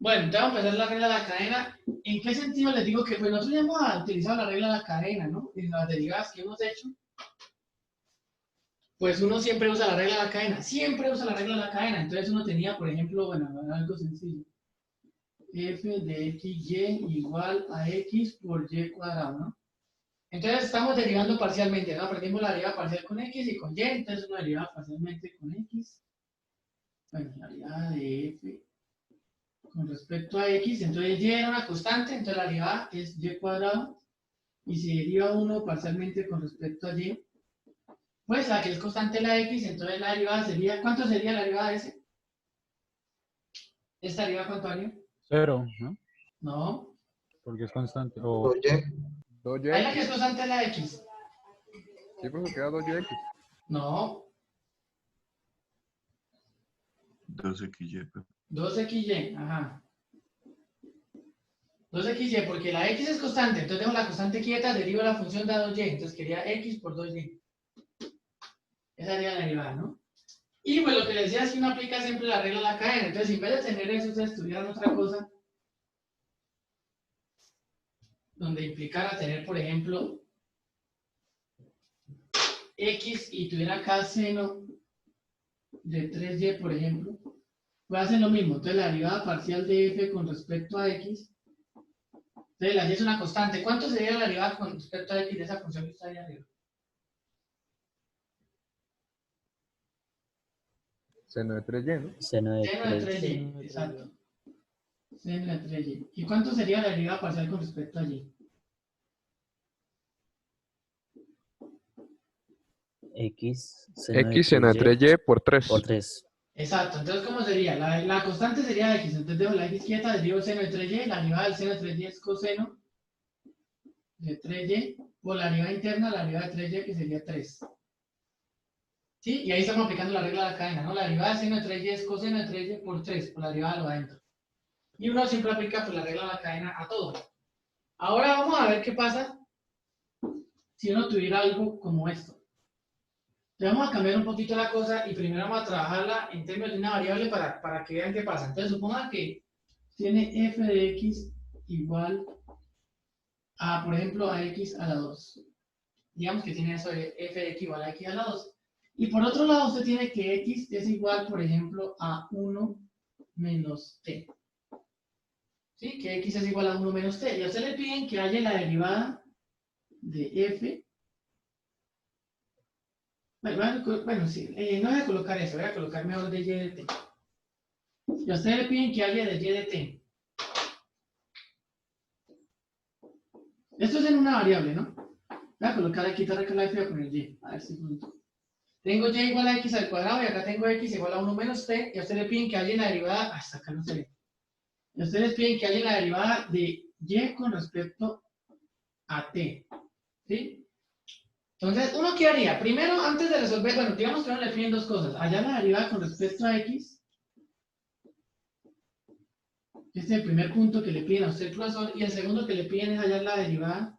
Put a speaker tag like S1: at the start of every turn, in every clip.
S1: Bueno, entonces vamos a empezar la regla de la cadena. ¿En qué sentido les digo que pues nosotros ya hemos utilizado la regla de la cadena, ¿no? En las derivadas que hemos hecho, pues uno siempre usa la regla de la cadena, siempre usa la regla de la cadena. Entonces uno tenía, por ejemplo, bueno, algo sencillo. F de xy igual a x por y cuadrado, ¿no? Entonces estamos derivando parcialmente, ¿no? Aprendimos la derivada parcial con x y con y, entonces uno deriva parcialmente con x. Bueno, la derivada de f con respecto a x, entonces y era una constante, entonces la derivada es y cuadrado, y si deriva uno parcialmente con respecto a y, pues la que es constante la x, entonces la derivada sería, ¿cuánto sería la derivada de ese? ¿Esta derivada cuánto haría?
S2: 0, ¿no?
S1: No.
S2: Porque es constante. O
S3: Oye,
S4: 2y.
S1: Ahí la que es constante es la x.
S4: Sí, pues queda 2yx.
S1: No.
S5: 2xy.
S1: 2xy, ajá. 2xy, porque la x es constante, entonces dejo la constante quieta, derivo la función de 2y, entonces quería x por 2y. Esa sería la derivada, ¿no? Y pues lo que les decía es que uno aplica siempre la regla de la cadena, entonces en vez de tener eso, ustedes estudiaran otra cosa, donde implicara tener, por ejemplo, x y tuviera acá seno de 3y, por ejemplo, pues hacen lo mismo, entonces la derivada parcial de f con respecto a x, entonces la y es una constante, ¿cuánto sería la derivada con respecto a x de esa función que está ahí arriba?
S4: Seno de 3y, ¿no?
S6: Seno de
S1: Seno de
S6: 3.
S1: 3y, exacto. Seno de 3y. ¿Y cuánto sería la derivada parcial con respecto a y?
S6: X
S4: X seno de 3y por 3.
S6: por 3.
S1: Exacto, entonces ¿cómo sería? La constante sería x, entonces dejo la x quieta, derivo seno de 3y, la derivada del seno de 3y es coseno de 3y, por la derivada interna, la derivada de 3y que sería 3. ¿Sí? Y ahí estamos aplicando la regla de la cadena, ¿no? La derivada del seno de 3y es coseno de 3y por 3, por la derivada de lo adentro. Y uno siempre aplica pues, la regla de la cadena a todo. Ahora vamos a ver qué pasa si uno tuviera algo como esto. Entonces vamos a cambiar un poquito la cosa y primero vamos a trabajarla en términos de una variable para que vean qué pasa. Entonces suponga que tiene f de x igual a, por ejemplo, a x a la 2. Digamos que tiene eso de f de x igual a x a la 2. Y por otro lado usted tiene que x es igual, por ejemplo, a 1 menos t. ¿Sí? Que x es igual a 1 menos t. Y a usted le piden que haya la derivada de f. Bueno, sí, no voy a colocar eso, voy a colocar mejor de y de t. Y a ustedes le piden que haya de y de t. Esto es en una variable, ¿no? Voy a colocar aquí, te la f con el y. A ver si junto. Tengo y igual a x al cuadrado y acá tengo x igual a 1 menos t. Y a ustedes le piden que haya la derivada. Hasta acá no se ve. Y a ustedes les piden que haya la derivada de y con respecto a t. ¿Sí? Entonces, ¿uno qué haría? Primero, antes de resolver, bueno, digamos que uno le piden dos cosas. Hallar la derivada con respecto a x. Este es el primer punto que le piden a usted el profesor. Y el segundo que le piden es hallar la derivada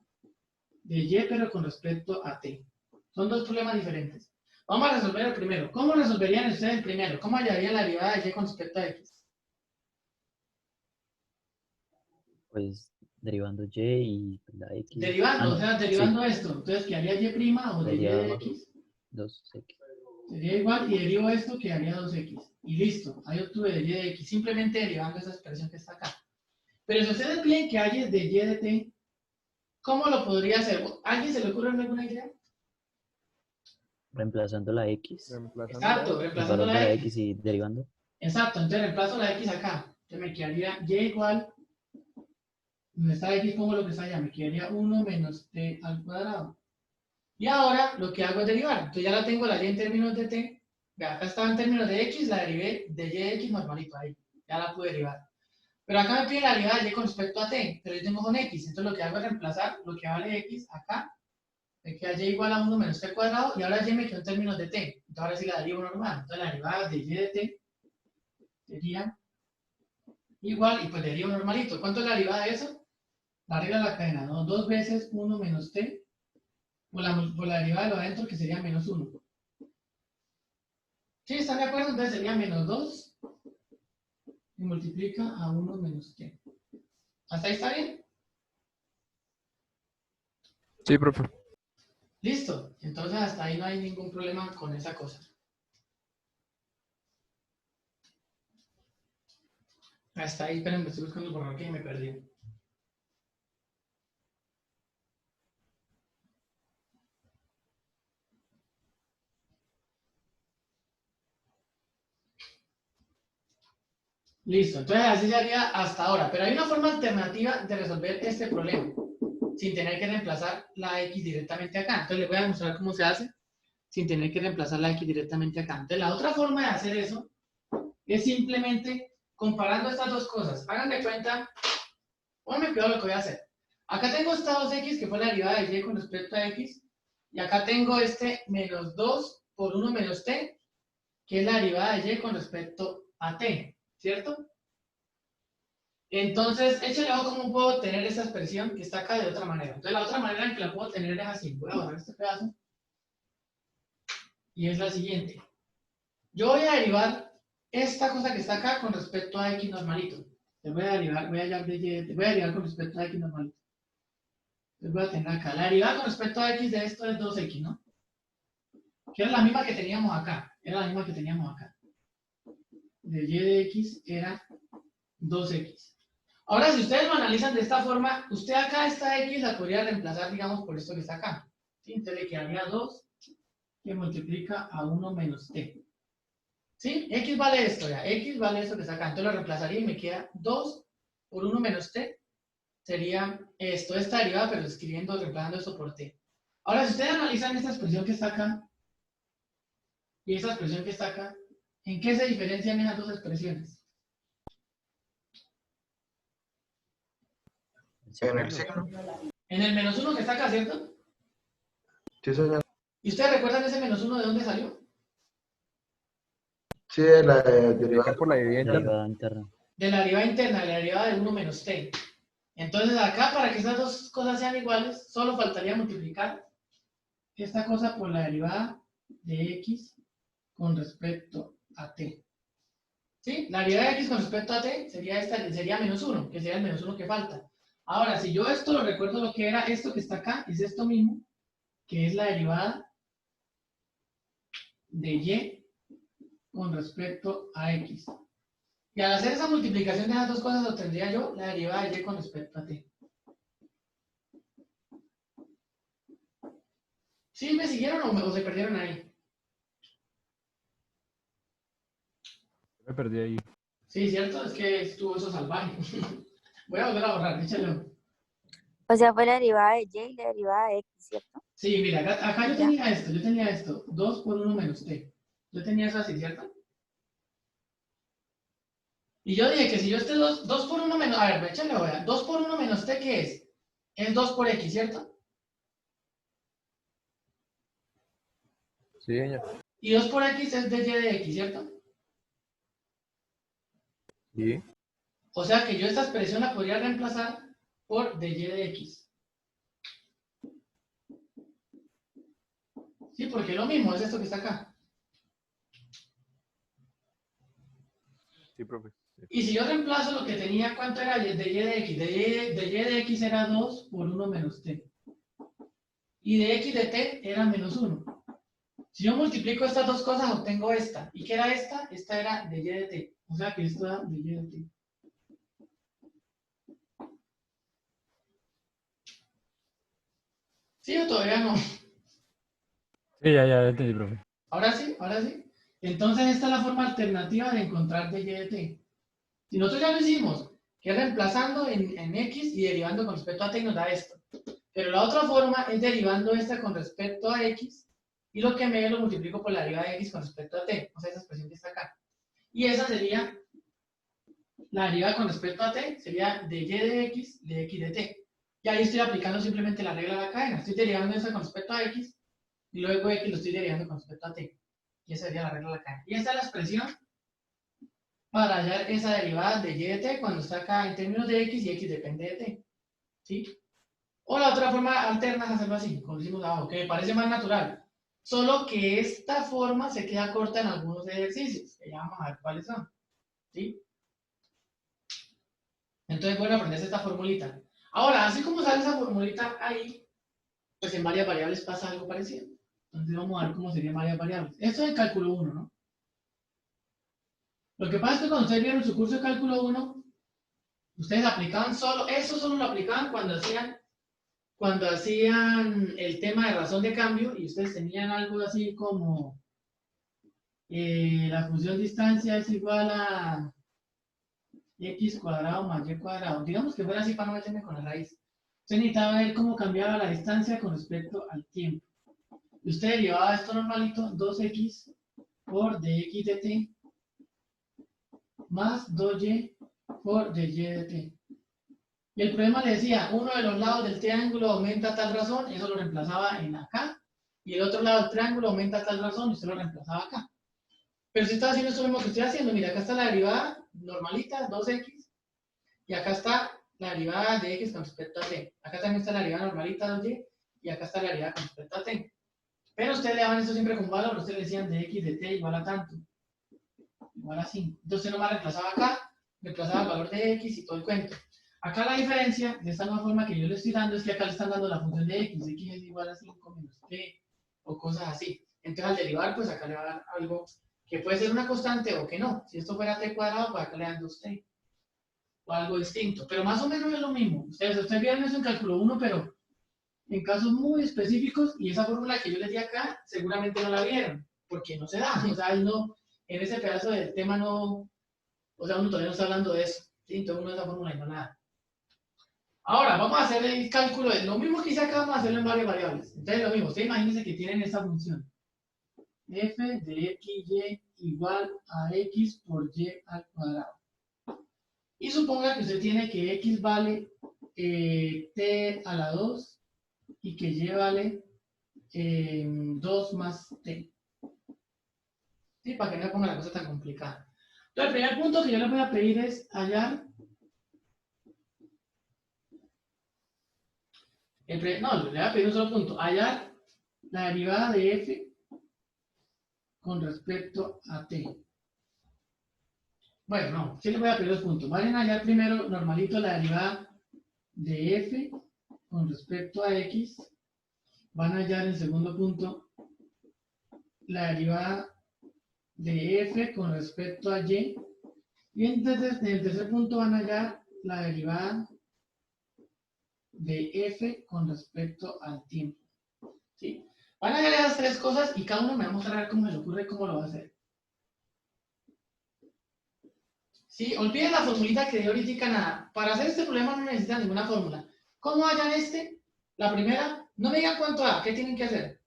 S1: de y, pero con respecto a t. Son dos problemas diferentes. Vamos a resolver el primero. ¿Cómo resolverían ustedes el primero? ¿Cómo hallarían la derivada de y con respecto a x?
S6: Pues derivando y y la x.
S1: Derivando, o sea, derivando
S6: sí.
S1: esto. Entonces, ¿qué haría y' o de y de x?
S6: 2x.
S1: Sería igual y derivo esto que haría 2x. Y listo, ahí obtuve de y de x, simplemente derivando esa expresión que está acá. Pero si ustedes piden que haya de y de t, ¿cómo lo podría hacer? ¿A alguien se le ocurre alguna idea?
S6: Reemplazando la x.
S1: Exacto, reemplazando
S6: Separando
S1: la
S6: la
S1: x.
S6: x y derivando.
S1: Exacto, entonces reemplazo la x acá. Entonces me quedaría y igual, donde está x pongo lo que está allá, me quedaría 1 menos t al cuadrado. Y ahora lo que hago es derivar. Entonces ya la tengo la y en términos de t. Acá estaba en términos de x, la derivé de y de x normalito ahí. Ya la pude derivar. Pero acá me pide la derivada de y con respecto a t, pero yo tengo con x. Entonces lo que hago es reemplazar lo que vale x acá. Me queda y igual a 1 menos t cuadrado. Y ahora y me quedó en términos de t. Entonces ahora sí la derivo normal. Entonces la derivada de y de t sería igual, y pues derivo normalito. ¿Cuánto es la derivada de eso? La regla de la cadena, ¿no? 2 veces 1 menos t. Por la derivada de lo adentro, que sería menos 1. ¿Sí? ¿Están de acuerdo? Entonces sería menos 2 multiplica a 1 menos t. ¿Hasta ahí está bien?
S4: Sí, profe.
S1: Listo. Entonces hasta ahí no hay ningún problema con esa cosa. Hasta ahí, esperen, estoy buscando el borrador que me perdí. Listo, entonces así se haría hasta ahora, pero hay una forma alternativa de resolver este problema, sin tener que reemplazar la x directamente acá. Entonces les voy a demostrar cómo se hace, sin tener que reemplazar la x directamente acá. Entonces la otra forma de hacer eso es simplemente comparando estas dos cosas. Hagan de cuenta, pónganme cuidado lo que voy a hacer. Acá tengo esta 2x, que fue la derivada de y con respecto a x, y acá tengo este menos 2 por 1 menos t, que es la derivada de y con respecto a t. ¿Cierto? Entonces, échale ojo cómo puedo obtener esa expresión que está acá de otra manera. Entonces, la otra manera en que la puedo obtener es así. Voy a borrar este pedazo. Y es la siguiente. Yo voy a derivar esta cosa que está acá con respecto a x normalito. Entonces, voy a derivar con respecto a x normalito. Entonces, voy a tener acá. La derivada con respecto a x de esto es 2x, ¿no? Que era la misma que teníamos acá. Era la misma que teníamos acá. De y de x era 2x. Ahora, si ustedes lo analizan de esta forma, usted acá esta x la podría reemplazar, digamos, por esto que está acá. ¿Sí? Entonces le quedaría 2 que multiplica a 1 menos t. ¿Sí? X vale esto, ya. X vale esto que está acá. Entonces lo reemplazaría y me queda 2 por 1 menos t. Sería esto, esta derivada, pero escribiendo, reemplazando esto por t. Ahora, si ustedes analizan esta expresión que está acá y esta expresión que está acá, ¿en qué se diferencian esas dos expresiones?
S3: En el signo.
S1: En el menos 1 que está acá, ¿cierto?
S3: Sí, señor.
S1: ¿Y ustedes recuerdan ese menos 1 de dónde salió?
S3: Sí, de la
S4: Explicar
S3: derivada.
S4: por la derivada interna.
S6: Derivada interna.
S1: De la derivada interna, de la derivada de 1 menos t. Entonces acá, para que estas dos cosas sean iguales, solo faltaría multiplicar esta cosa por la derivada de x con respecto a t. ¿Sí? La derivada de x con respecto a t sería esta, sería menos 1, que sería el menos 1 que falta. Ahora, si yo esto lo recuerdo lo que era esto que está acá, es esto mismo, que es la derivada de y con respecto a x. Y al hacer esa multiplicación de las dos cosas, obtendría yo la derivada de y con respecto a t. ¿Sí me siguieron o se perdieron ahí?
S2: Me perdí ahí.
S1: Sí, cierto, es que estuvo eso salvaje. Voy a volver a borrar, échale.
S7: O sea, fue la derivada de y y la derivada de x, ¿cierto?
S1: Sí, mira, acá yo tenía esto, 2 por 1 menos t. Yo tenía eso así, ¿cierto? Y yo dije que si yo 2 por 1 menos, a ver, échale, voy a, 2 por 1 menos t, ¿qué es? Es 2 por x, ¿cierto?
S4: Sí, señor.
S1: Y 2 por x es de y de x, ¿cierto?
S4: Sí.
S1: O sea que yo esta expresión la podría reemplazar por de y de x. Sí, porque lo mismo es esto que está acá.
S4: Sí, profe.
S1: Y si yo reemplazo lo que tenía, ¿cuánto era de y de x? De y de x era 2 por 1 menos t. Y de x de t era menos 1. Si yo multiplico estas dos cosas, obtengo esta. ¿Y qué era esta? Esta era de y de t. O sea que esto era de y de t. ¿Sí o todavía no?
S2: Sí, ya entendí, profe.
S1: Ahora sí, ahora sí. Entonces esta es la forma alternativa de encontrar de y de t. Si nosotros ya lo hicimos, que es reemplazando en x y derivando con respecto a t nos da esto. Pero la otra forma es derivando esta con respecto a x y lo que me dé lo multiplico por la derivada de x con respecto a t. O sea, esa expresión que está acá. Y esa sería la derivada con respecto a t, sería de y de x de t. Y ahí estoy aplicando simplemente la regla de la cadena. Estoy derivando esa con respecto a x y luego x lo estoy derivando con respecto a t. Y esa sería la regla de la cadena. Y esta es la expresión para hallar esa derivada de y de t cuando está acá en términos de x y x depende de t. ¿Sí? O la otra forma alterna es hacerlo así, como decimos abajo, que me parece más natural. Solo que esta forma se queda corta en algunos ejercicios, que ya vamos a ver cuáles son. ¿Sí? Entonces, bueno, aprenderse esta formulita. Ahora, así como sale esa formulita ahí, pues en varias variables pasa algo parecido. Entonces vamos a ver cómo serían varias variables. Esto es el cálculo 1, ¿no? Lo que pasa es que cuando ustedes vieron su curso de cálculo 1, ustedes aplicaban solo, eso solo lo aplicaban cuando hacían el tema de razón de cambio y ustedes tenían algo así como la función distancia es igual a x cuadrado más y cuadrado. Digamos que fuera así para no meterme con la raíz. Usted necesitaba ver cómo cambiaba la distancia con respecto al tiempo. Y usted derivaba esto normalito, 2x por dx de t más 2y por dy de t. Y el problema le decía, uno de los lados del triángulo aumenta tal razón, eso lo reemplazaba en acá, y el otro lado del triángulo aumenta tal razón, y usted lo reemplazaba acá. Pero si está haciendo esto mismo que estoy haciendo, mira, acá está la derivada normalita, 2x, y acá está la derivada de x con respecto a t. Acá también está la derivada normalita, 2y, y acá está la derivada con respecto a t. Pero ustedes le daban esto siempre con valor, ustedes le decían de x de t igual a tanto, igual a 5. Entonces nomás reemplazaba acá, reemplazaba el valor de x y todo el cuento. Acá la diferencia, de esta nueva forma que yo le estoy dando, es que acá le están dando la función de x es igual a 5 menos t, o cosas así. Entonces al derivar, pues acá le va a dar algo que puede ser una constante o que no. Si esto fuera t cuadrado, pues acá le dan 2t, o algo distinto. Pero más o menos es lo mismo. Ustedes vieron eso en cálculo 1, pero en casos muy específicos, y esa fórmula que yo les di acá, seguramente no la vieron, porque no se da. O sea, no, en ese pedazo del tema no, o sea, uno todavía no está hablando de eso. ¿Sí? Entonces uno de esa fórmula y no nada. Ahora, vamos a hacer el cálculo de lo mismo que hice acá, vamos a hacerlo en varias variables. Entonces, lo mismo, ustedes imagínense que tienen esta función. F de xy igual a x por y al cuadrado. Y suponga que usted tiene que x vale t a la 2 y que y vale 2 más t. ¿Sí? Para que no ponga la cosa tan complicada. Entonces, el primer punto que yo les voy a pedir es hallar. No, le voy a pedir un solo punto. Hallar la derivada de f con respecto a t. Bueno, no, sí les voy a pedir dos puntos. Vayan a hallar primero normalito la derivada de f con respecto a x. Van a hallar en segundo punto la derivada de f con respecto a y. Y entonces en el tercer punto van a hallar la derivada de f con respecto al tiempo. ¿Sí? Van a hallar esas tres cosas y cada uno me va a mostrar cómo se le ocurre cómo lo va a hacer. ¿Sí? Olviden la formulita que dio ahorita nada. Para hacer este problema no necesitan ninguna fórmula. ¿Cómo hallan este? La primera, no me digan cuánto da, ¿qué tienen que hacer?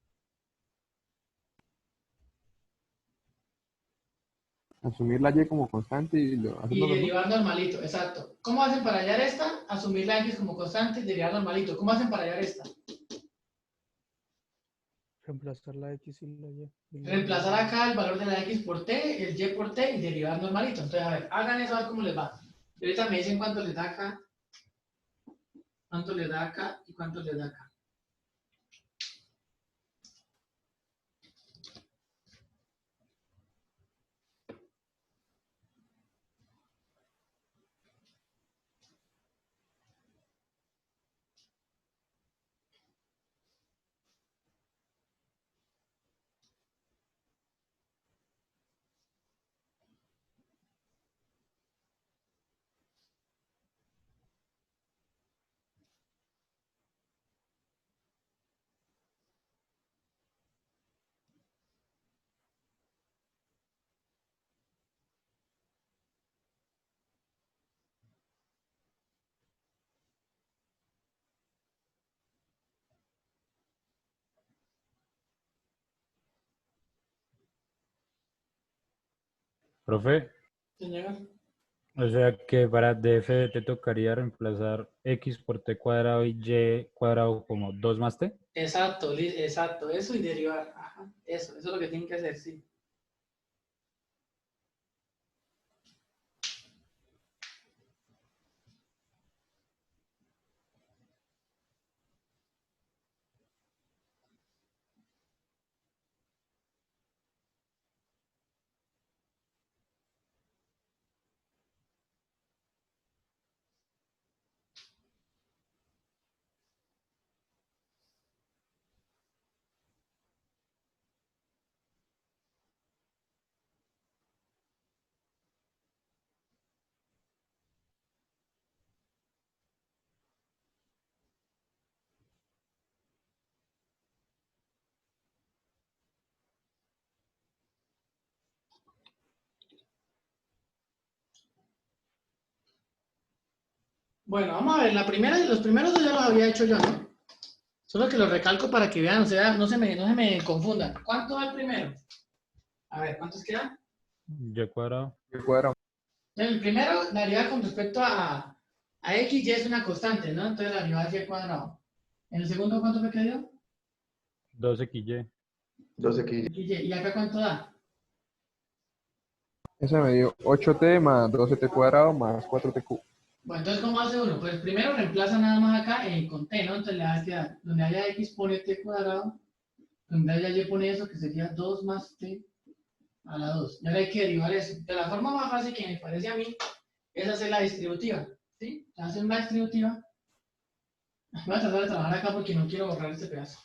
S4: Asumir la y como constante y
S1: Y
S4: hacerlo normal.
S1: derivar normalito, exacto. ¿Cómo hacen para hallar esta? Asumir la x como constante y derivar normalito. ¿Cómo hacen para hallar esta?
S2: Reemplazar la X y la Y.
S1: Reemplazar acá el valor de la x por t, el y por t y derivar normalito. Entonces, a ver, hagan eso a ver cómo les va. Y ahorita me dicen cuánto les da acá, cuánto les da acá y cuánto les da acá.
S2: Profe,
S1: Señor.
S2: o sea que para df te tocaría reemplazar x por t cuadrado y y cuadrado como 2 más t.
S1: Exacto, exacto, eso y derivar. Ajá, eso es lo que tienen que hacer, sí. Bueno, vamos a ver, los primeros dos ya los había hecho yo, ¿no? Solo que los recalco para que vean, o sea, no se me confundan. ¿Cuánto va el primero? A ver, ¿cuántos quedan?
S2: Y cuadrado.
S4: Y cuadrado.
S1: Entonces, el primero, la derivada con respecto a x, y es una constante, ¿no? Entonces, la derivada es y cuadrado. En el segundo, ¿cuánto me quedó?
S2: 2xy.
S3: 2x.
S1: ¿Y acá cuánto da?
S4: Ese me dio 8t más 12t cuadrado más 4t cubo.
S1: Bueno, entonces, ¿cómo hace uno? Pues primero reemplaza nada más acá con t, ¿no? Entonces le va a quedar, donde haya x pone t cuadrado, donde haya y pone eso, que sería 2 más t a la 2. Y ahora hay que derivar eso. De la forma más fácil que me parece a mí, es hacer la distributiva, ¿sí? Hacen la distributiva. Voy a tratar de trabajar acá porque no quiero borrar este pedazo.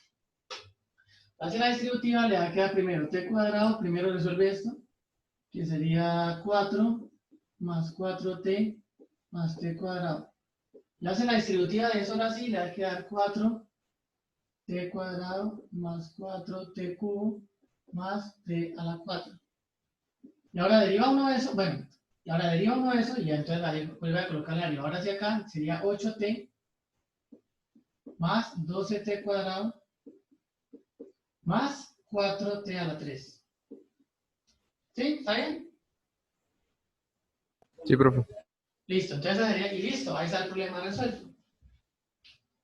S1: Hace la distributiva, le va a quedar primero t cuadrado, primero resuelve esto, que sería 4 más 4t más t cuadrado. Le hace la distributiva de eso ahora sí, le va a quedar 4t cuadrado más 4t cubo más t a la 4. Y ahora deriva uno de eso, bueno, y ahora deriva uno de eso y ya entonces vuelve a colocarle arriba. Ahora sí acá sería 8t más 12t cuadrado más 4t a la 3. ¿Sí? ¿Está bien?
S4: Sí, profe.
S1: Listo, entonces sería, y listo, ahí está el problema resuelto.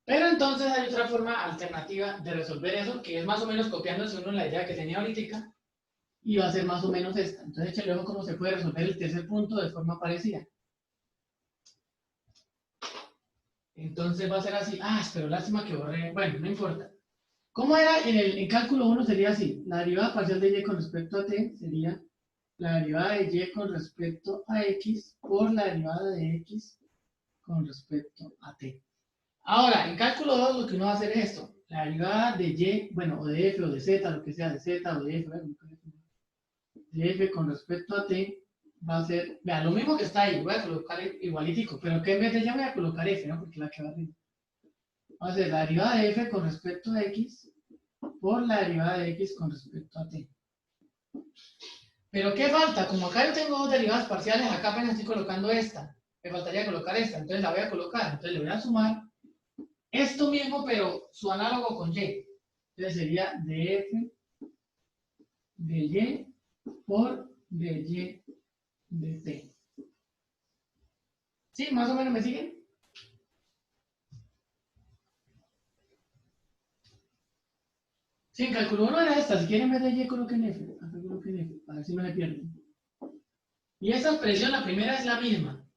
S1: Pero entonces hay otra forma alternativa de resolver eso, que es más o menos copiándose uno la idea que tenía ahorita, y va a ser más o menos esta. Entonces échale ojo cómo se puede resolver el tercer punto de forma parecida. Entonces va a ser así. Ah, pero lástima que borré. Bueno, no importa. ¿Cómo era en cálculo 1? Sería así. La derivada parcial de y con respecto a t sería la derivada de y con respecto a x por la derivada de x con respecto a t. Ahora, en cálculo 2 lo que uno va a hacer es esto. La derivada de y, bueno, o de f o de z, lo que sea, de z o de f, de f con respecto a t va a ser, vea, lo mismo que está ahí, voy a colocar igualitico, pero que en vez de y voy a colocar f, ¿no? Porque la que va arriba. Va a ser la derivada de f con respecto a x por la derivada de x con respecto a t. Pero ¿qué falta? Como acá yo tengo dos derivadas parciales, acá apenas estoy colocando esta. Me faltaría colocar esta, entonces la voy a colocar. Entonces le voy a sumar esto mismo, pero su análogo con y. Entonces sería df de y por de y de t. ¿Sí? ¿Más o menos me siguen? Sí, en cálculo 1 era esta. Si quieren ver de y, coloquen f. Acá coloquen f, a ver si no se pierden. Y esa expresión, la primera es la misma.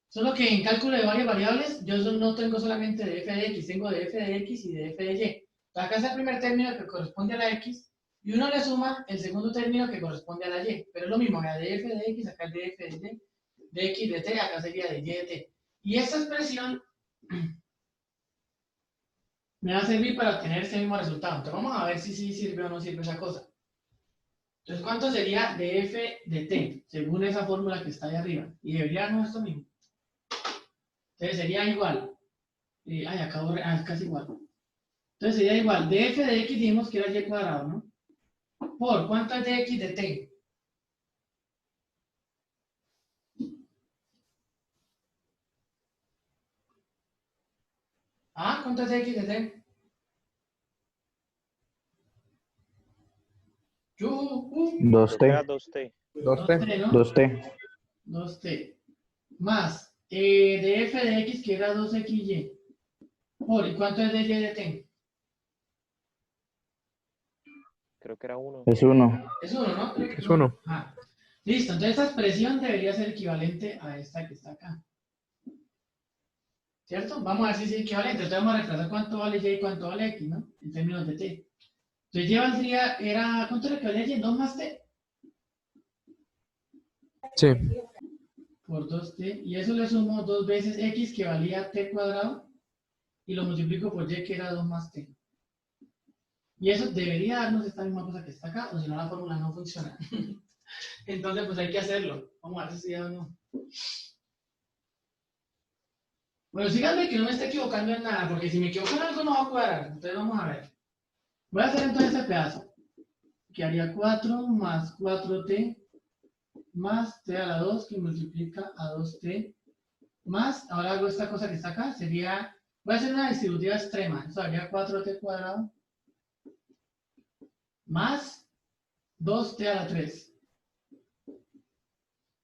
S1: Solo que en cálculo de varias variables, yo no tengo solamente de f de x, tengo de f de x y de f de y. Acá está el primer término que corresponde a la x, y uno le suma el segundo término que corresponde a la y. Pero es lo mismo, de f de x, acá es de f de y, de x de t, acá sería de y de t. Y esta expresión me va a servir para obtener este mismo resultado. Entonces vamos a ver si sí sirve o no sirve esa cosa. Entonces, ¿cuánto sería de f de t? Según esa fórmula que está ahí arriba. Y debería darnos esto mismo. Entonces sería igual. Acabo de... es casi igual. Entonces sería igual. De f de x dijimos que era y cuadrado, ¿no? Por, ¿cuánto es de x de t? Ah, ¿cuánto es de x de t?
S8: 2T.
S4: 2t.
S1: 2t, ¿no?
S8: 2T.
S1: 2t. Más de f de x que era 2xy. Por, ¿y cuánto es de y de t?
S9: Creo que era 1.
S8: Es 1.
S1: Es 1, ¿no? Creo que
S4: Es 1.
S1: Ah, listo, entonces esta expresión debería ser equivalente a esta que está acá. ¿Cierto? Vamos a ver si es equivalente. Entonces vamos a reemplazar cuánto vale y y cuánto vale x, ¿no? En términos de t. Entonces y valdría, ¿cuánto era que valía y? 2 más t.
S4: Sí.
S1: Por 2t. Y eso le sumo 2 veces x que valía t cuadrado. Y lo multiplico por y que era 2 más t. Y eso debería darnos esta misma cosa que está acá, o si no la fórmula no funciona. Entonces pues hay que hacerlo. Vamos a ver si sí o no. Bueno, síganme que no me esté equivocando en nada, porque si me equivoco en algo no va a cuadrar. Entonces vamos a ver. Voy a hacer entonces este pedazo. Que haría 4 más 4t más t a la 2 que multiplica a 2t más, ahora hago esta cosa que está acá, sería, voy a hacer una distributiva extrema, eso daría 4t cuadrado más 2t a la 3.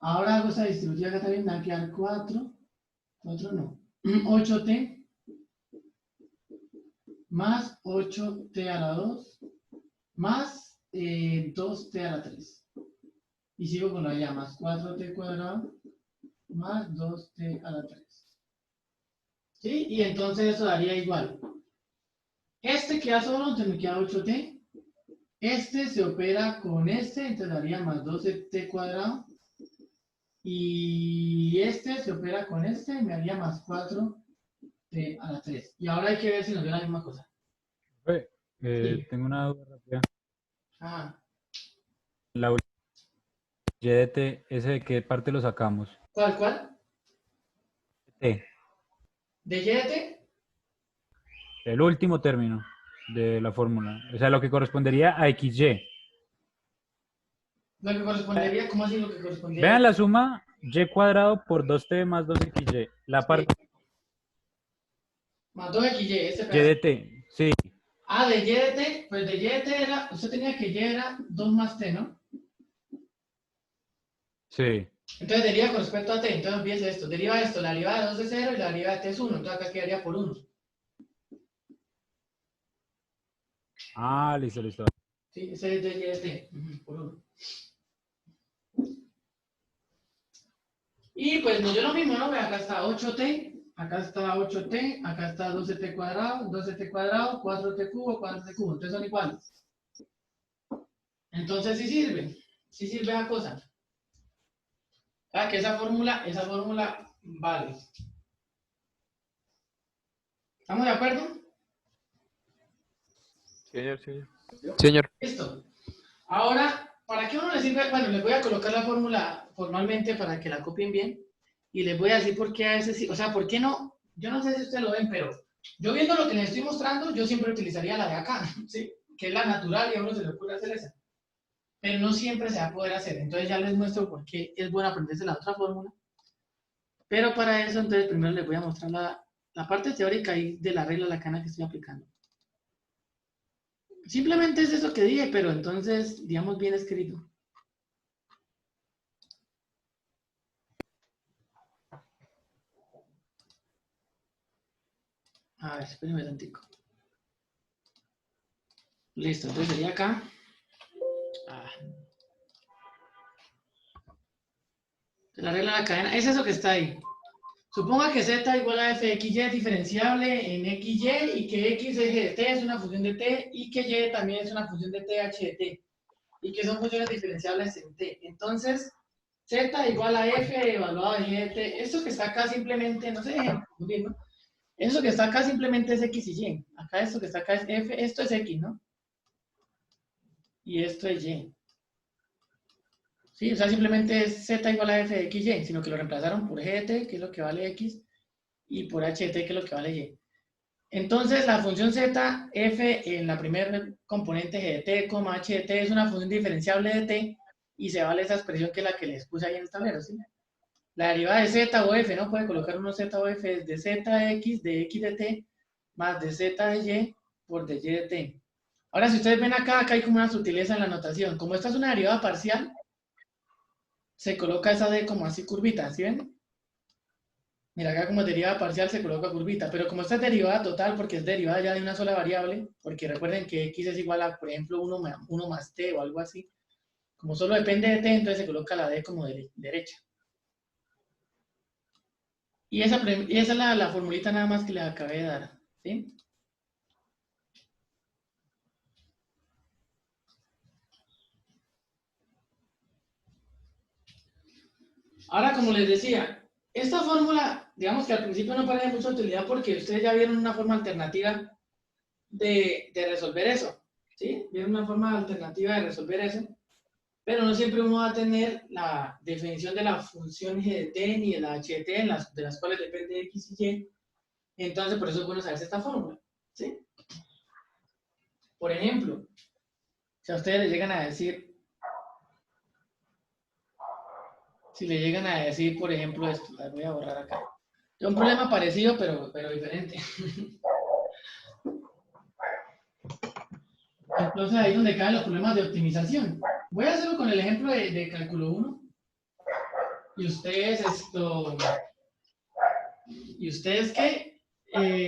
S1: Ahora hago esta distributiva acá también, me va a quedar 4 no, 8t más 8t a la 2 más 2t a la 3. Y sigo con la ya, más 4t cuadrado más 2t a la 3. ¿Sí? Y entonces eso daría igual. Este queda solo, entonces me queda 8t. Este se opera con este, entonces daría más 12t cuadrado. Y este se opera con este, me haría más 4t a la 3. Y ahora hay que ver si nos dio la misma cosa. Sí.
S2: Tengo una duda rápida.
S1: Ah,
S2: La y de t, ¿ese de qué parte lo sacamos?
S1: ¿cuál?
S2: T,
S1: ¿De y de t?
S2: el último término de la fórmula. O sea, lo que correspondería a xy.
S1: Lo que correspondería, ¿cómo así lo que correspondería?
S2: Vean la suma y cuadrado por 2t más 2xy. La parte
S1: Más 2xy, este
S2: y
S1: pedazo.
S2: de t, sí.
S1: Ah, de y de t, pues de y de t era, usted tenía que y era 2 más t, ¿no?
S2: Sí.
S1: Entonces deriva con respecto a t, entonces olvídese esto, deriva esto, la derivada de 2 es 0 y la derivada de t es 1, entonces acá quedaría por 1.
S2: Ah, listo.
S1: Sí, ese es de y de t, por 1. Y pues nos dio lo mismo, ¿no? Acá está 8t, acá está 8t, acá está 12t cuadrado, 4t cubo, 4t cubo, entonces son iguales. Entonces sí sirve la cosa. Ah, que esa fórmula vale. ¿Estamos de acuerdo?
S4: Señor.
S1: Listo. Ahora, ¿para qué uno le sirve? Bueno, les voy a colocar la fórmula formalmente para que la copien bien. Y les voy a decir por qué a veces sí. O sea, ¿por qué no? Yo no sé si ustedes lo ven, pero yo viendo lo que les estoy mostrando, yo siempre utilizaría la de acá, ¿sí? Que es la natural y a uno se le ocurre hacer esa. Pero no siempre se va a poder hacer. Entonces ya les muestro por qué es bueno aprenderse la otra fórmula. Pero para eso, entonces primero les voy a mostrar la parte teórica y de la regla lacana que estoy aplicando. Simplemente es eso que dije, pero entonces, digamos, bien escrito. A ver, espérenme un tantico. Listo, entonces sería acá. La regla de la cadena, es eso que está ahí. Suponga que z igual a fxy es diferenciable en xy y que x eje de t es una función de t y que y también es una función de t h de t. Y que son funciones diferenciables en t. Entonces, z igual a f evaluado de y de t. Esto que está acá simplemente, no sé, ¿no? Eso que está acá simplemente es x y y. Acá esto que está acá es f, esto es x, ¿no? Y esto es y. Sí, o sea, simplemente es z igual a f de x, y, sino que lo reemplazaron por g de t, que es lo que vale x, y por h de t, que es lo que vale y. Entonces, la función z, f en la primera componente g de t, h de t, es una función diferenciable de t, y se vale esa expresión que es la que les puse ahí en el tablero, ¿sí? La derivada de z o f, ¿no? Puede colocar uno z o f es de z de x de t, más de z de y por de y de t. Ahora, si ustedes ven acá hay como una sutileza en la notación. Como esta es una derivada parcial, se coloca esa d como así curvita, ¿sí ven? Mira, acá como derivada parcial se coloca curvita, pero como esta es derivada total, porque es derivada ya de una sola variable, porque recuerden que x es igual a, por ejemplo, 1 más t o algo así, como solo depende de t, entonces se coloca la d como derecha. Y esa es la formulita nada más que les acabé de dar, ¿sí? Ahora, como les decía, esta fórmula, digamos que al principio no parece mucha utilidad porque ustedes ya vieron una forma alternativa de resolver eso, ¿sí? Vieron una forma alternativa de resolver eso, pero no siempre uno va a tener la definición de la función g de t ni de la h de t, de las cuales depende x y y. Entonces, por eso es bueno saberse esta fórmula, ¿sí? Por ejemplo, si a ustedes les llegan a decir, por ejemplo, esto, la voy a borrar acá. Es un problema parecido, pero diferente. Entonces ahí es donde caen los problemas de optimización. Voy a hacerlo con el ejemplo de cálculo 1. Y ustedes ¿Y ustedes qué?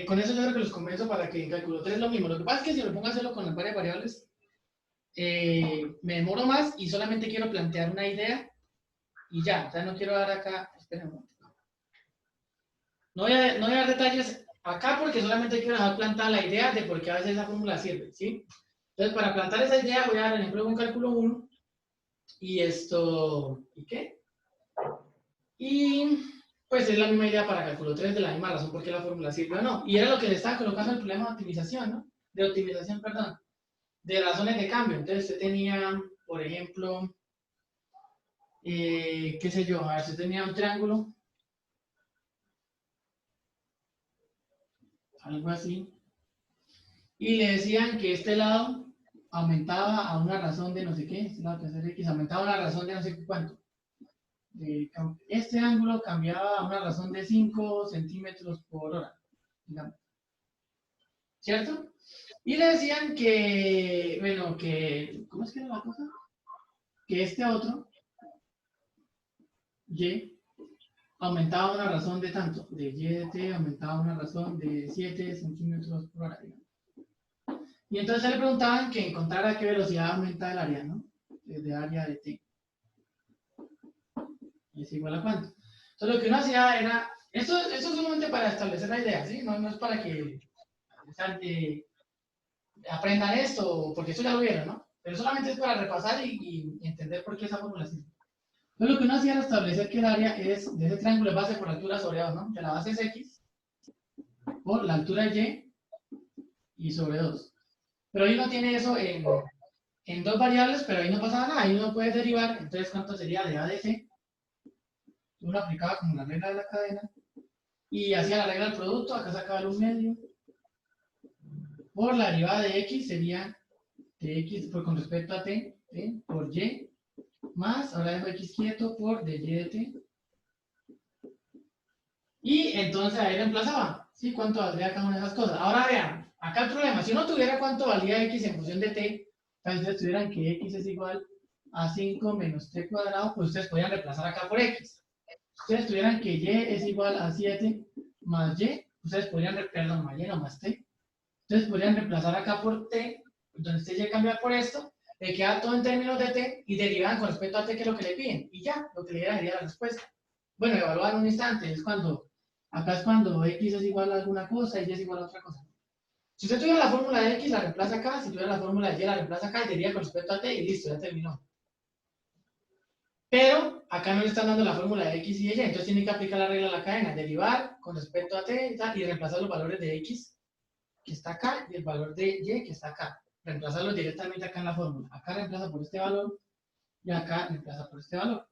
S1: Con eso yo creo que los convenzo para que en cálculo 3 es lo mismo. Lo que pasa es que si me pongo a hacerlo con las varias variables, me demoro más y solamente quiero plantear una idea y ya. O sea, no quiero dar acá... Esperen un momento. No voy a dar detalles acá porque solamente quiero dejar plantada la idea de por qué a veces esa fórmula sirve, ¿sí? Entonces, para plantar esa idea voy a dar el ejemplo de un cálculo 1 y esto... ¿Y qué? Y pues es la misma idea para cálculo 3 de la misma razón por qué la fórmula sirve o no. Y era lo que le estaba colocando el problema de optimización, ¿no? De optimización, perdón. De razones de cambio. Entonces usted tenía, por ejemplo, qué sé yo, a ver, usted tenía un triángulo, algo así, y le decían que este lado aumentaba a una razón de no sé qué, este lado que es X, aumentaba a una razón de no sé cuánto. Este ángulo cambiaba a una razón de 5 centímetros por hora, digamos. ¿Cierto? Y le decían que, bueno, que, ¿cómo es que era la cosa? Que este otro, Y, aumentaba una razón de tanto, de Y de T aumentaba una razón de 7 centímetros por hora, digamos. Y entonces le preguntaban que encontrara qué velocidad aumenta el área, ¿no? De área de T. ¿Es igual a cuánto? Entonces lo que uno hacía era, esto es solamente para establecer la idea, ¿sí? No es para que aprendan esto, porque esto ya lo vieron, ¿no? Pero solamente es para repasar y entender por qué esa fórmula sirve. Entonces lo que uno hacía era establecer que el área es de ese triángulo de base por altura sobre 2, ¿no? Que la base es X por la altura Y sobre 2. Pero ahí no tiene eso en dos variables, pero ahí no pasaba nada, ahí uno puede derivar, entonces ¿cuánto sería de A de C? Uno aplicaba como la regla de la cadena y hacía la regla del producto, acá sacaba el 1/2 por la derivada de X sería de X con respecto a T, por Y más, ahora dejo X quieto por de Y de T. Y entonces ahí reemplazaba, ¿sí? ¿Cuánto valdría cada una de esas cosas? Ahora vean, acá el problema, si uno tuviera cuánto valía X en función de T, entonces tuvieran que X es igual a 5 menos T cuadrado, pues ustedes podrían reemplazar acá por X. Si ustedes tuvieran que Y es igual a 7 más Y, ustedes podrían, perdón, más Y no más T. Entonces podrían reemplazar acá por T, entonces Y cambia por esto, le queda todo en términos de T y derivan con respecto a T que es lo que le piden. Y ya, lo que le daría la respuesta. Bueno, evaluar un instante, acá es cuando X es igual a alguna cosa y Y es igual a otra cosa. Si usted tuviera la fórmula de X, la reemplaza acá, si tuviera la fórmula de Y, la reemplaza acá y deriva con respecto a T y listo, ya terminó. Pero acá no le están dando la fórmula de X y Y, entonces tiene que aplicar la regla de la cadena, derivar con respecto a T y reemplazar los valores de X que está acá y el valor de Y que está acá. Reemplazarlo directamente acá en la fórmula. Acá reemplaza por este valor y acá reemplaza por este valor.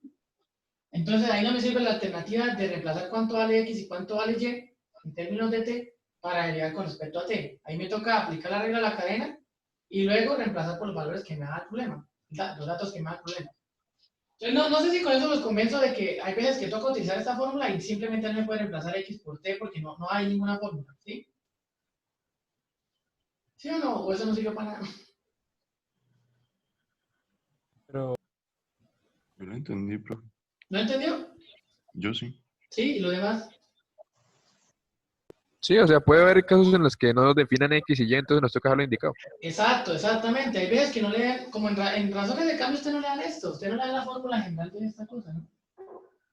S1: Entonces ahí no me sirve la alternativa de reemplazar cuánto vale X y cuánto vale Y en términos de T para derivar con respecto a T. Ahí me toca aplicar la regla de la cadena y luego reemplazar por los valores que me da el problema, los datos que me da el problema. Entonces no sé si con eso los convenzo de que hay veces que toca utilizar esta fórmula y simplemente no me puede reemplazar X por T porque no hay ninguna fórmula, ¿sí? ¿Sí o no? ¿O eso no sirve para nada?
S2: Pero
S5: Yo lo entendí, profe.
S1: ¿No entendió?
S5: Yo sí.
S1: Sí, ¿y lo demás?
S4: Sí, o sea, puede haber casos en los que no nos definan X y Y, entonces nos toca dejarlo indicado.
S1: Exacto, exactamente. Hay veces que no le dan, como en razones de cambio usted no le dan esto, usted no le dan la fórmula general de esta cosa, ¿no?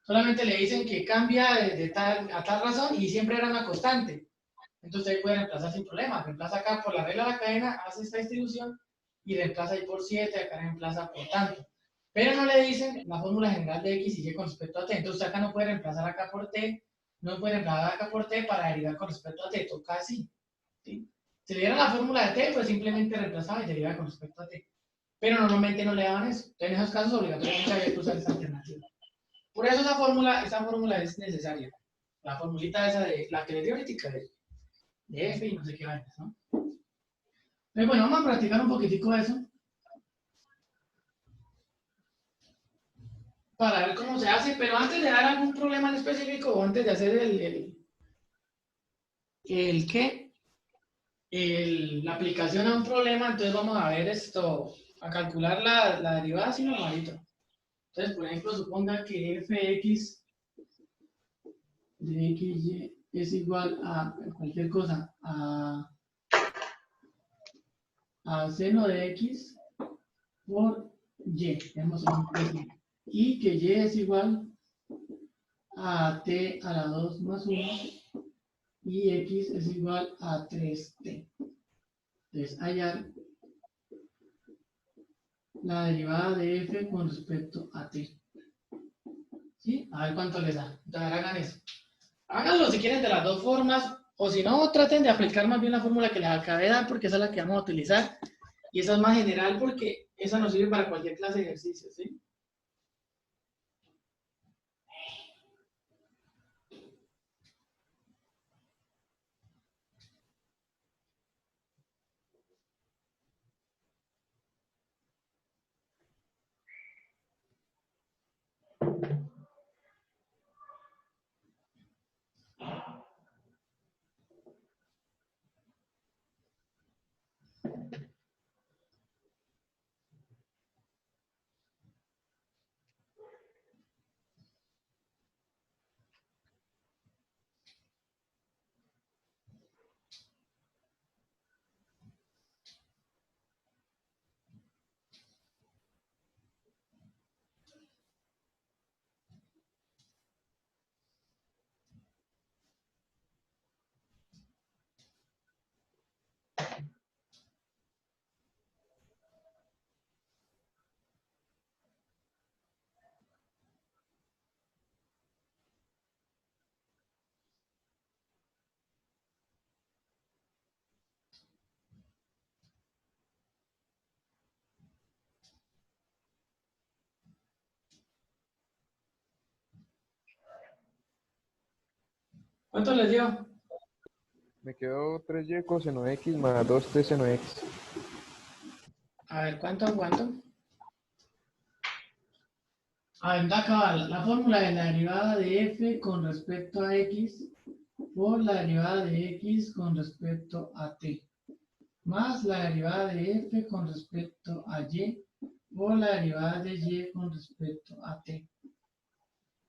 S1: Solamente le dicen que cambia de tal a tal razón y siempre era una constante. Entonces ahí puede reemplazar sin problema. Reemplaza acá por la regla de la cadena, hace esta distribución y reemplaza ahí por 7, acá reemplaza por tanto. Pero no le dicen la fórmula general de X y Y con respecto a T. Entonces acá no puede reemplazar acá por T, no puede reemplazar acá por T para derivar con respecto a T. Toca así, ¿sí? Si le dieran la fórmula de T, pues simplemente reemplazaba y derivaba con respecto a T. Pero normalmente no le daban eso. Entonces en esos casos obligatoriamente había que usar esta alternativa. Por eso esa fórmula es necesaria. La formulita esa de la que le dio ahorita de F y no sé qué vainas, ¿no? Pero bueno, vamos a practicar un poquitico eso. Para ver cómo se hace, pero antes de dar algún problema en específico o antes de hacer la aplicación a un problema, entonces vamos a ver esto, a calcular la derivada así normalito. Entonces, por ejemplo, suponga que fx de xy es igual a cualquier cosa, a seno de x por y, digamos, y que y es igual a t a la 2 más 1 y x es igual a 3t. Entonces, hallar la derivada de f con respecto a t. ¿Sí? A ver cuánto les da. Entonces, hagan eso. Háganlo si quieren de las dos formas, o si no, traten de aplicar más bien la fórmula que les acabé de dar, porque esa es la que vamos a utilizar. Y esa es más general porque esa nos sirve para cualquier clase de ejercicio, ¿sí? ¿Cuánto les dio?
S4: Me quedó 3y coseno x más 2t seno x.
S1: A ver, ¿cuánto? A ver, acá la fórmula de la derivada de f con respecto a x por la derivada de x con respecto a t, más la derivada de f con respecto a y por la derivada de y con respecto a t.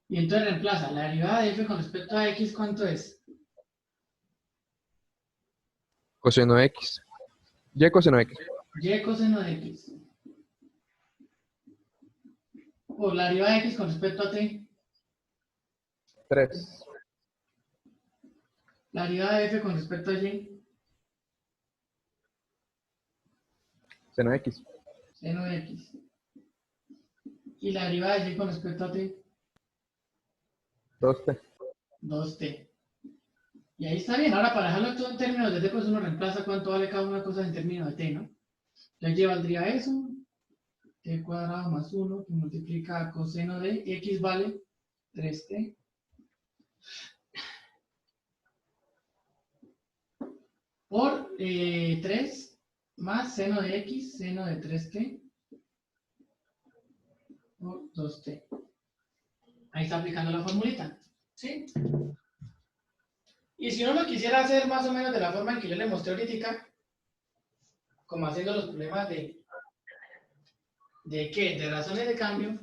S1: Y entonces reemplaza la derivada de f con respecto a x, ¿cuánto es?
S4: Coseno x. Y coseno x.
S1: Y coseno de x. Por la derivada de x con respecto a t.
S4: 3.
S1: La derivada de f con respecto a y.
S4: Seno x.
S1: Seno de x. Y la derivada de y con respecto a t.
S4: 2t.
S1: 2t. Y ahí está bien. Ahora, para dejarlo todo en términos de t, pues uno reemplaza cuánto vale cada una cosa en términos de t, ¿no? Entonces, ¿qué valdría eso? T cuadrado más 1 que multiplica coseno de x vale 3t. Por 3 más seno de x, seno de 3t. Por 2t. Ahí está aplicando la formulita. ¿Sí? Y si uno lo quisiera hacer más o menos de la forma en que yo le mostré ahorita, como haciendo los problemas ¿de qué? De razones de cambio,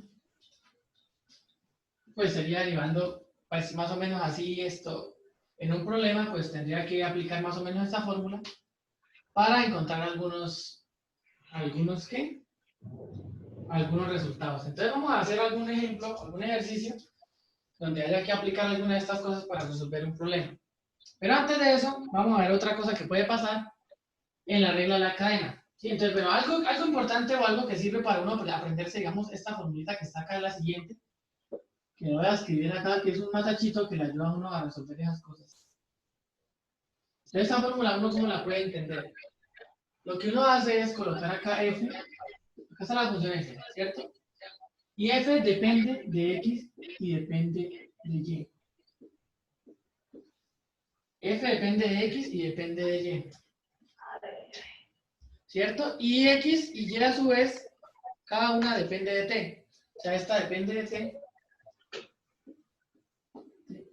S1: pues sería derivando, pues más o menos así esto. En un problema, pues tendría que aplicar más o menos esta fórmula para encontrar algunos resultados. Entonces vamos a hacer algún ejemplo, algún ejercicio, donde haya que aplicar alguna de estas cosas para resolver un problema. Pero antes de eso, vamos a ver otra cosa que puede pasar en la regla de la cadena. ¿Sí? Entonces, pero algo importante o algo que sirve para uno aprenderse, digamos, esta formulita que está acá es la siguiente, que lo voy a escribir acá, que es un matachito que le ayuda a uno a resolver esas cosas. Entonces, esta fórmula uno cómo la puede entender. Lo que uno hace es colocar acá f, acá está la función f, ¿cierto? Y f depende de x y depende de y. F depende de x y depende de y. ¿Cierto? Y x y y a su vez, cada una depende de t. O sea, esta depende de t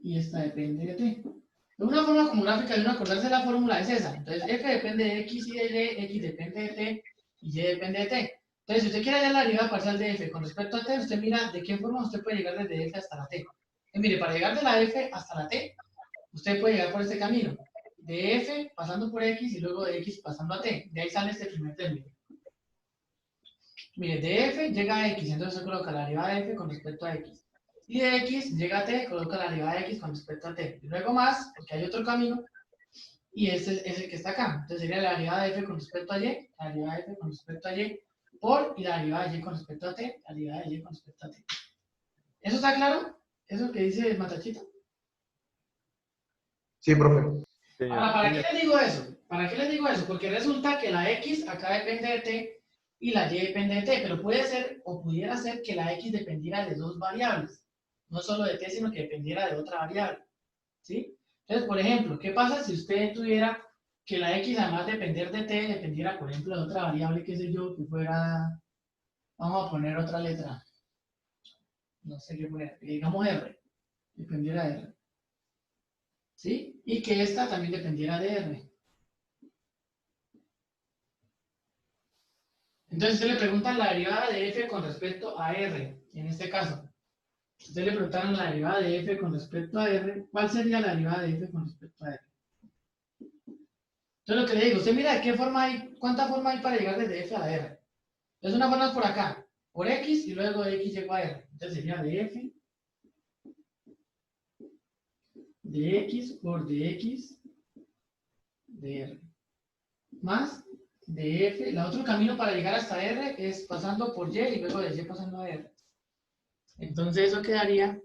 S1: y esta depende de t. Una forma como gráfica de uno acordarse de la fórmula es esa. Entonces, f depende de x y de y, x depende de t, y y depende de t. Entonces, si usted quiere hallar la derivada parcial de f con respecto a t, usted mira de qué forma usted puede llegar desde f hasta la t. Mire, para llegar de la f hasta la t, usted puede llegar por este camino. De f pasando por x y luego de x pasando a t. De ahí sale este primer término. Mire, de f llega a x, entonces se coloca la derivada de f con respecto a x. Y de x llega a t, coloca la derivada de x con respecto a t. Y luego más, porque hay otro camino, y este es el que está acá. Entonces sería la derivada de f con respecto a y, la derivada de f con respecto a y, por, y la derivada de y con respecto a t, la derivada de y con respecto a t. ¿Eso está claro? ¿Eso que dice el Matachito?
S3: Sí, profe.
S1: Ahora, ¿para qué les digo eso? ¿Para qué les digo eso? Porque resulta que la x acá depende de t y la y depende de t, pero puede ser o pudiera ser que la x dependiera de dos variables. No solo de t, sino que dependiera de otra variable. ¿Sí? Entonces, por ejemplo, ¿qué pasa si usted tuviera que la x, además de depender de t, dependiera, por ejemplo, de otra variable, qué sé yo, que fuera, vamos a poner otra letra, no sé qué poner, digamos r, dependiera de r. ¿Sí? Y que esta también dependiera de r. Entonces, usted le preguntan la derivada de f con respecto a r, en este caso. Usted le preguntaron la derivada de f con respecto a r, ¿cuál sería la derivada de f con respecto a r? Entonces, lo que le digo, usted mira de qué forma hay, cuánta forma hay para llegar desde f a r. Entonces, una forma es por acá, por x, y luego de x llegó a r. Entonces, sería de f, de x por de x, de r. Más de f, el otro camino para llegar hasta r es pasando por y y luego de y pasando a r. Entonces, eso quedaría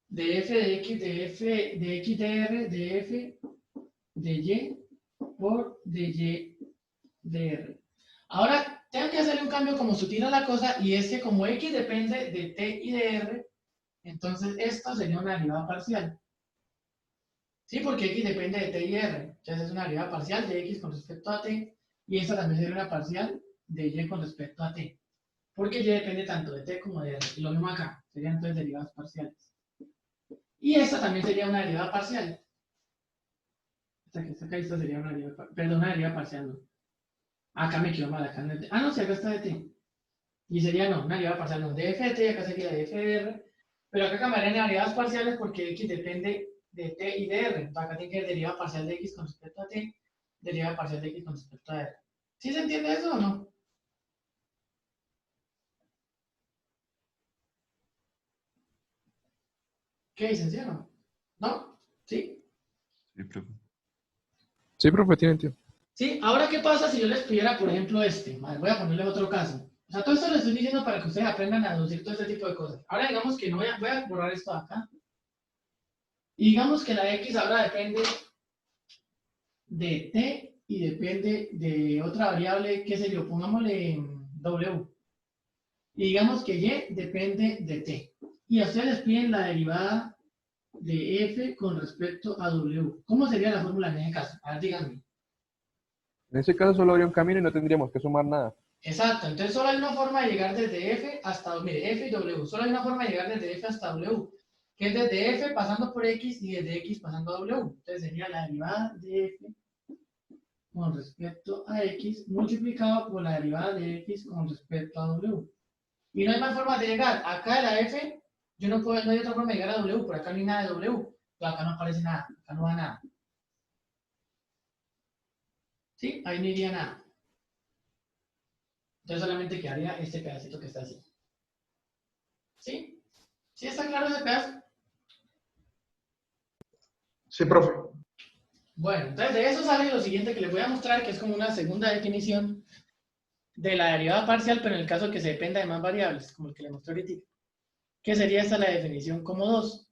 S1: de f de x, de f de x de r, de f de y por de y de r. Ahora, tengo que hacerle un cambio como sutil a la cosa, y es que como x depende de t y de r, entonces esto sería una derivada parcial. Sí, porque x depende de t y r. Entonces es una derivada parcial de x con respecto a t, y esta también sería una parcial de y con respecto a t. Porque y depende tanto de t como de r. Y lo mismo acá, serían entonces derivadas parciales. Y esta también sería una derivada parcial. Esta sería una derivada, perdón, una derivada parcial, no. Acá me quedo mal, acá no es de, no, si acá está de t. Y sería, no, una derivada parcial, no, de f de t, acá sería de f de r. Pero acá cambiarían derivadas parciales porque x depende de t y de r. Entonces acá tiene que ser derivada parcial de x con respecto a t, derivada parcial de x con respecto a r. ¿Sí se entiende eso o no? ¿Qué dicen, sí o no? ¿No? ¿Sí?
S5: Sí, profe.
S4: Sí, profe, tiene tiempo.
S1: Sí, ahora ¿qué pasa si yo les pidiera, por ejemplo, este? Voy a ponerles otro caso. O sea, todo esto lo estoy diciendo para que ustedes aprendan a deducir todo este tipo de cosas. Ahora digamos que no voy a borrar esto de acá. Y digamos que la x ahora depende de t y depende de otra variable, qué sé yo, pongámosle w. Y digamos que y depende de t. Y a ustedes les piden la derivada de f con respecto a w. ¿Cómo sería la fórmula en ese caso? A ver, díganme.
S4: En ese caso solo habría un camino y no tendríamos que sumar nada.
S1: Exacto, entonces solo hay una forma de llegar desde f hasta, mire, f y w, solo hay una forma de llegar desde f hasta w, que es desde f pasando por x y desde x pasando a w. Entonces sería la derivada de f con respecto a x multiplicado por la derivada de x con respecto a w. Y no hay más formas de llegar. Acá de la f, yo no puedo, no hay otra forma de llegar a w, por acá no hay nada de w, pero acá no aparece nada, acá no va nada. ¿Sí? Ahí no iría nada. Entonces solamente quedaría este pedacito que está así. ¿Sí? ¿Sí está claro ese pedazo?
S3: Sí, profe.
S1: Bueno, entonces de eso sale lo siguiente que les voy a mostrar, que es como una segunda definición de la derivada parcial, pero en el caso que se dependa de más variables, como el que le mostré ahorita. Que sería esta la definición como 2.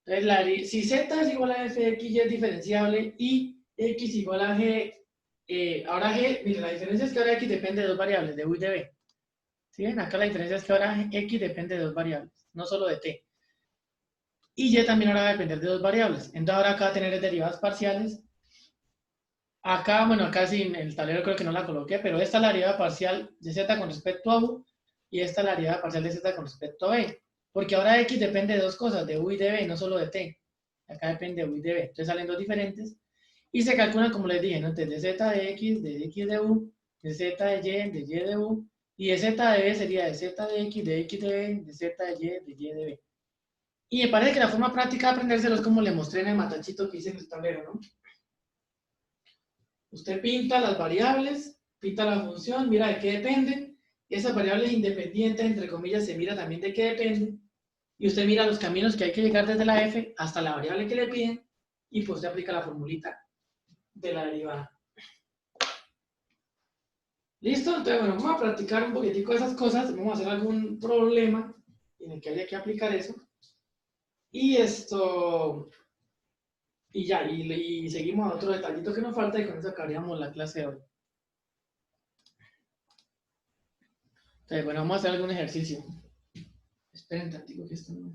S1: Entonces, si z es igual a f de x, y es diferenciable, y x igual a g, ahora g, mire, la diferencia es que ahora x depende de dos variables, de u y de b. ¿Sí ven? Acá la diferencia es que ahora x depende de dos variables, no solo de t. Y y también ahora va a depender de dos variables. Entonces ahora acá va a tener derivadas parciales. Acá, bueno, acá sin el tablero creo que no la coloqué, pero esta es la derivada parcial de z con respecto a u, y esta es la derivada parcial de z con respecto a b. Porque ahora x depende de dos cosas, de u y de b, no solo de t. acá depende de U y de B. Entonces salen dos diferentes y se calculan, como les dije, ¿no? Entonces de Z de X de U, de Z de Y de U, y de Z de B sería de Z de X de B, de Z de Y de B. Y me parece que la forma práctica de aprendérselo es como le mostré en el matachito que hice en el tablero, ¿no? Usted pinta las variables, pinta la función, mira de qué depende. Esas variables independientes, entre comillas, se mira también de qué depende. Y usted mira los caminos que hay que llegar desde la f hasta la variable que le piden y pues usted aplica la formulita de la derivada. ¿Listo? Entonces, bueno, vamos a practicar un poquitico de esas cosas. Vamos a hacer algún problema en el que haya que aplicar eso. Y esto... Y ya, y seguimos a otro detallito que nos falta y con eso acabaríamos la clase de hoy. Entonces, bueno, vamos a hacer algún ejercicio. Esperen tantito que esto no...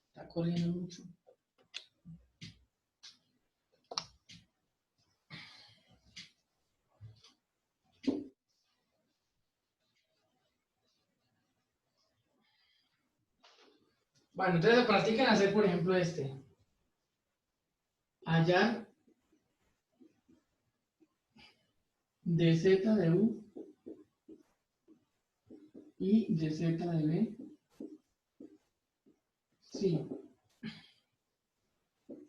S1: Está corriendo mucho. Bueno, entonces practiquen hacer, por ejemplo, este. Hallar de Z de U y de Z de B. Sí.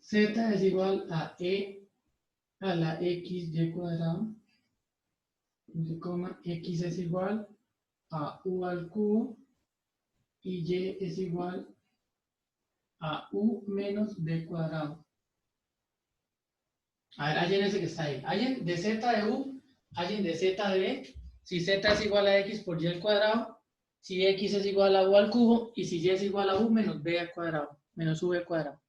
S1: Z es igual a E a la XY cuadrado. X es igual a U al cubo y Y es igual a U menos B cuadrado. A ver, hallen ese que está ahí. Hallen de Z de U, hallen de Z de B. Si Z es igual a X por Y al cuadrado, si X es igual a U al cubo y si Y es igual a U menos B al cuadrado, menos V al cuadrado.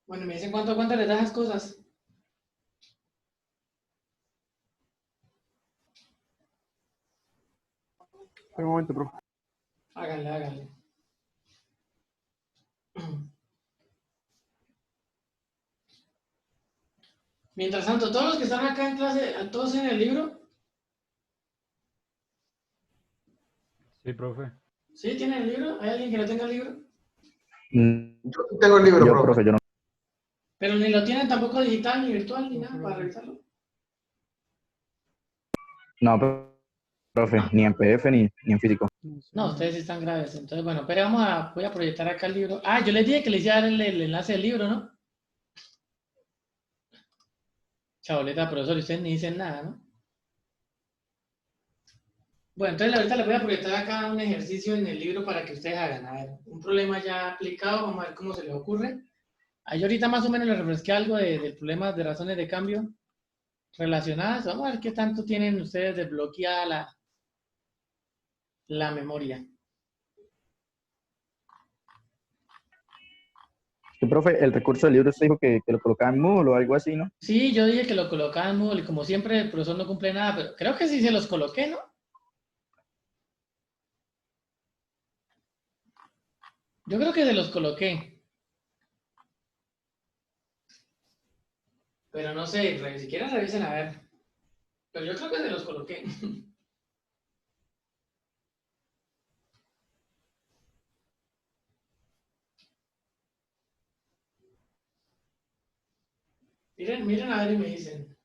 S1: Bueno, me dicen cuánto les da esas cosas.
S4: Un momento, profe.
S1: Háganle, háganle. Mientras tanto, todos los que están acá en clase, todos en el libro,
S2: Sí, profe.
S1: ¿sí? ¿Tienen el libro? ¿Hay alguien que no tenga el libro?
S3: Yo tengo el libro,
S8: Yo,
S3: profe.
S8: yo no.
S1: Pero ni lo tienen tampoco digital, ni virtual, ni nada para revisarlo.
S8: No, profe, ni en PDF ni en físico.
S1: No, ustedes sí están graves. Entonces, bueno, pero voy a proyectar acá el libro. Ah, yo les dije que les iba a dar el enlace del libro, ¿no? Chaboleta, profesor, y ustedes ni dicen nada, ¿no? Bueno, entonces ahorita les voy a proyectar acá un ejercicio en el libro para que ustedes hagan. A ver, un problema ya aplicado, vamos a ver cómo se les ocurre. Ahí ahorita más o menos les refresqué algo de problemas de razones de cambio relacionadas. Vamos a ver qué tanto tienen ustedes desbloqueada la memoria.
S8: Sí, profe, el recurso del libro usted dijo que lo colocaba en Moodle o algo así, ¿no?
S1: Sí, yo dije que lo colocaba en Moodle y como siempre el profesor no cumple nada, pero creo que sí se los coloqué, ¿no? Yo creo que se los coloqué. Pero no sé, si quieren revisen a ver. Pero yo creo que se los coloqué. Miren a ver y me dicen.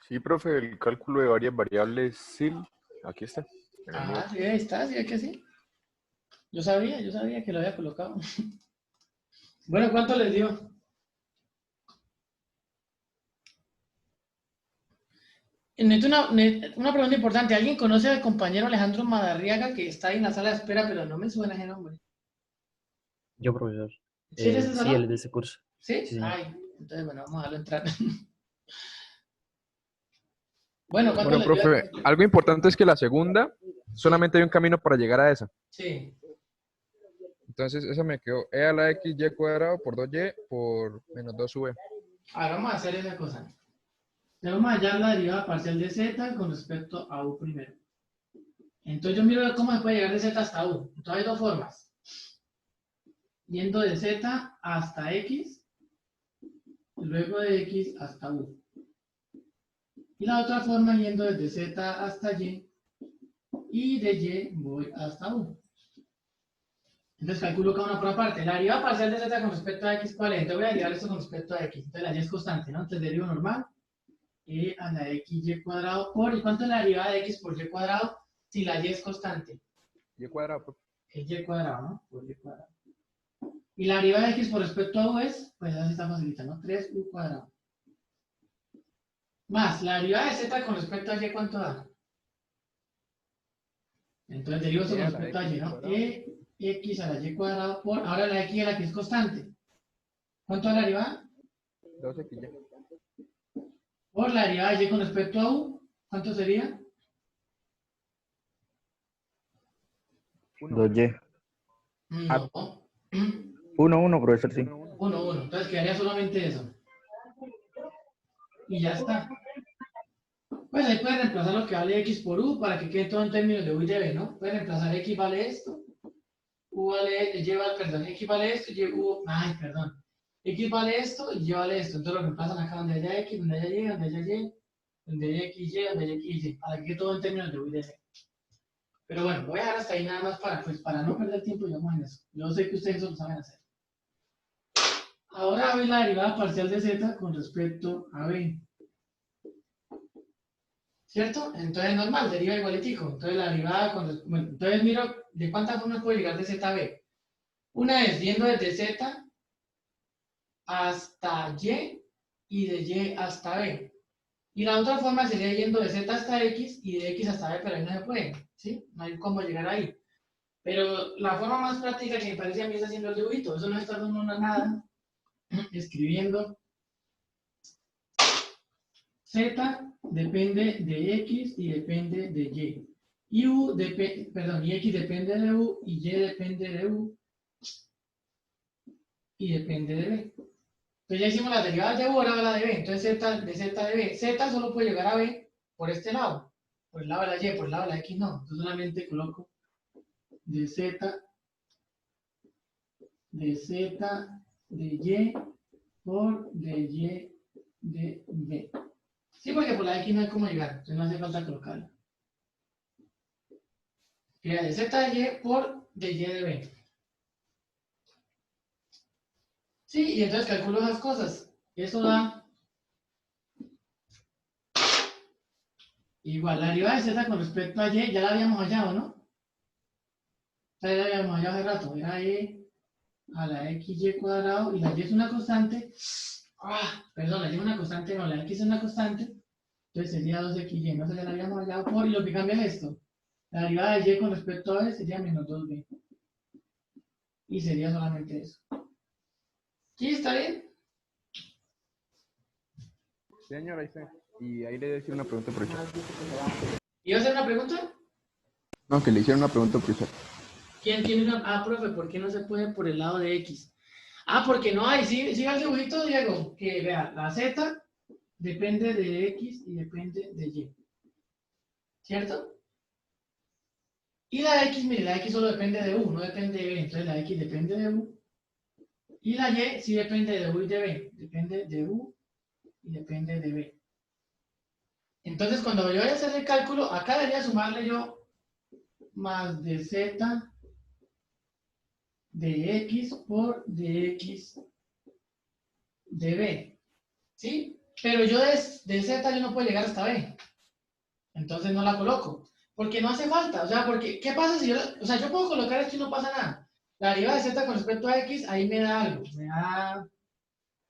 S4: Sí, profe, el cálculo de varias variables SIL. Aquí está. En el
S1: Ah,
S4: Moodle.
S1: sí, ahí está, sí, es que sí. Yo sabía que lo había colocado. Bueno, ¿cuánto les dio? Una pregunta importante. ¿Alguien conoce al compañero Alejandro Madarriaga que está ahí en la sala de espera, pero no me suena ese nombre?
S6: Yo, profesor.
S1: ¿Sí eres ese,
S6: Sí, él es
S1: no?
S6: de ese curso.
S1: ¿Sí?
S6: Sí, señor.
S1: Ay, entonces, bueno, vamos a darlo entrar. Bueno, ¿cuánto
S4: Bueno,
S1: les dio?
S4: profe, algo importante es que la segunda solamente hay un camino para llegar a esa.
S1: Sí.
S4: Entonces, esa me quedó e a la x y cuadrado por 2y por menos 2v.
S1: Ahora vamos a hacer esa cosa. Le vamos a hallar la derivada parcial de z con respecto a u primero. Entonces yo miro cómo se puede llegar de z hasta u. Entonces hay dos formas. Yendo de z hasta x, y luego de x hasta u. Y la otra forma yendo desde z hasta y, y de y voy hasta u. Entonces calculo cada una por aparte. La derivada parcial de z con respecto a x, ¿cuál es? Entonces voy a derivar esto con respecto a x. Entonces la y es constante, ¿no? Entonces derivo normal. E a la xy cuadrado por, ¿y cuánto es la derivada de x por y cuadrado si la y es constante?
S4: Y cuadrado, profe.
S1: Es y cuadrado, ¿no? Por y cuadrado. Y la derivada de x por respecto a u es, pues así está facilita, ¿no? 3u cuadrado. Más, la derivada de z con respecto a y, ¿cuánto da? Entonces derivo esto con respecto a y, ¿no? X a la y cuadrado por, ahora la x es la que es constante. ¿Cuánto es la derivada?
S4: 2xy.
S1: Por la derivada de y con respecto a u, ¿cuánto sería?
S8: 2y.
S1: No.
S8: 1, 1, profesor, sí.
S1: 1, 1. Entonces quedaría solamente eso. Y ya está. Pues ahí puedes reemplazar lo que vale x por u para que quede todo en términos de u y de b, ¿no? Puedes reemplazar x vale esto, u vale, perdón, x vale esto, y u, ay, perdón. X vale esto y y vale esto. Entonces lo reemplazan acá donde haya x, donde haya y, donde haya y, donde haya x, y, donde haya x, y, para que quede todo en términos de u y de b. Pero bueno, voy a dejar hasta ahí nada más para no perder tiempo, digamos en eso. Yo sé que ustedes eso lo saben hacer. Ahora ve la derivada parcial de z con respecto a b. ¿Cierto? Entonces normal, deriva igualitico. Entonces la derivada bueno, entonces miro de cuántas formas puedo llegar de z a b. Una es yendo desde z hasta y de y hasta b. Y la otra forma sería yendo de z hasta x y de x hasta b, pero ahí no se puede, ¿sí? No hay cómo llegar ahí. Pero la forma más práctica que me parece a mí es haciendo el dibujito. Eso no está dando nada. Escribiendo z depende de x y depende de y. Y y x depende de u y depende de u y depende de b. Entonces ya hicimos las derivadas de u, ahora la de b. Entonces z de z de b. Z solo puede llegar a b por este lado. Por el lado de la y, por el lado de la x no. Entonces solamente coloco de z de y por de y de b. Sí, porque por la X no hay cómo llegar, entonces no hace falta colocarla. Sería de Z de Y por de Y de B. Sí, y entonces calculo esas cosas. Eso da igual, la derivada de Z con respecto a Y, ya la habíamos hallado, ¿no? Ya la habíamos hallado hace rato, era E a la XY cuadrado, y la Y es una constante. Perdón, la Y es una constante, no, la X es una constante, entonces sería 2XY, no sé, ya la habíamos hallado por, y lo que cambia es esto. La derivada de Y con respecto a B sería menos 2B. Y sería solamente eso. ¿Sí? ¿Está bien?
S8: Señor, ahí está. Y ahí le decía una pregunta por el chat.
S1: ¿Iba a hacer una pregunta?
S8: No, que le hicieron una pregunta por el chat.
S1: ¿Quién tiene una? Profe, ¿por qué no se puede por el lado de X? Porque no hay. Sí, siga el dibujito, Diego. Que vea, la Z depende de X y depende de Y. ¿Cierto? Y la X, mire, la X solo depende de U, no depende de B. Entonces la X depende de U. Y la Y sí depende de U y de B. Depende de U y depende de B. Entonces, cuando yo vaya a hacer el cálculo, acá debería sumarle yo más de Z de X por de X de B. ¿Sí? Pero yo de Z yo no puedo llegar hasta B. Entonces no la coloco. Porque no hace falta. O sea, porque, ¿qué pasa si yo, o sea, yo puedo colocar esto y no pasa nada? La derivada de Z con respecto a X, ahí me da algo. Me da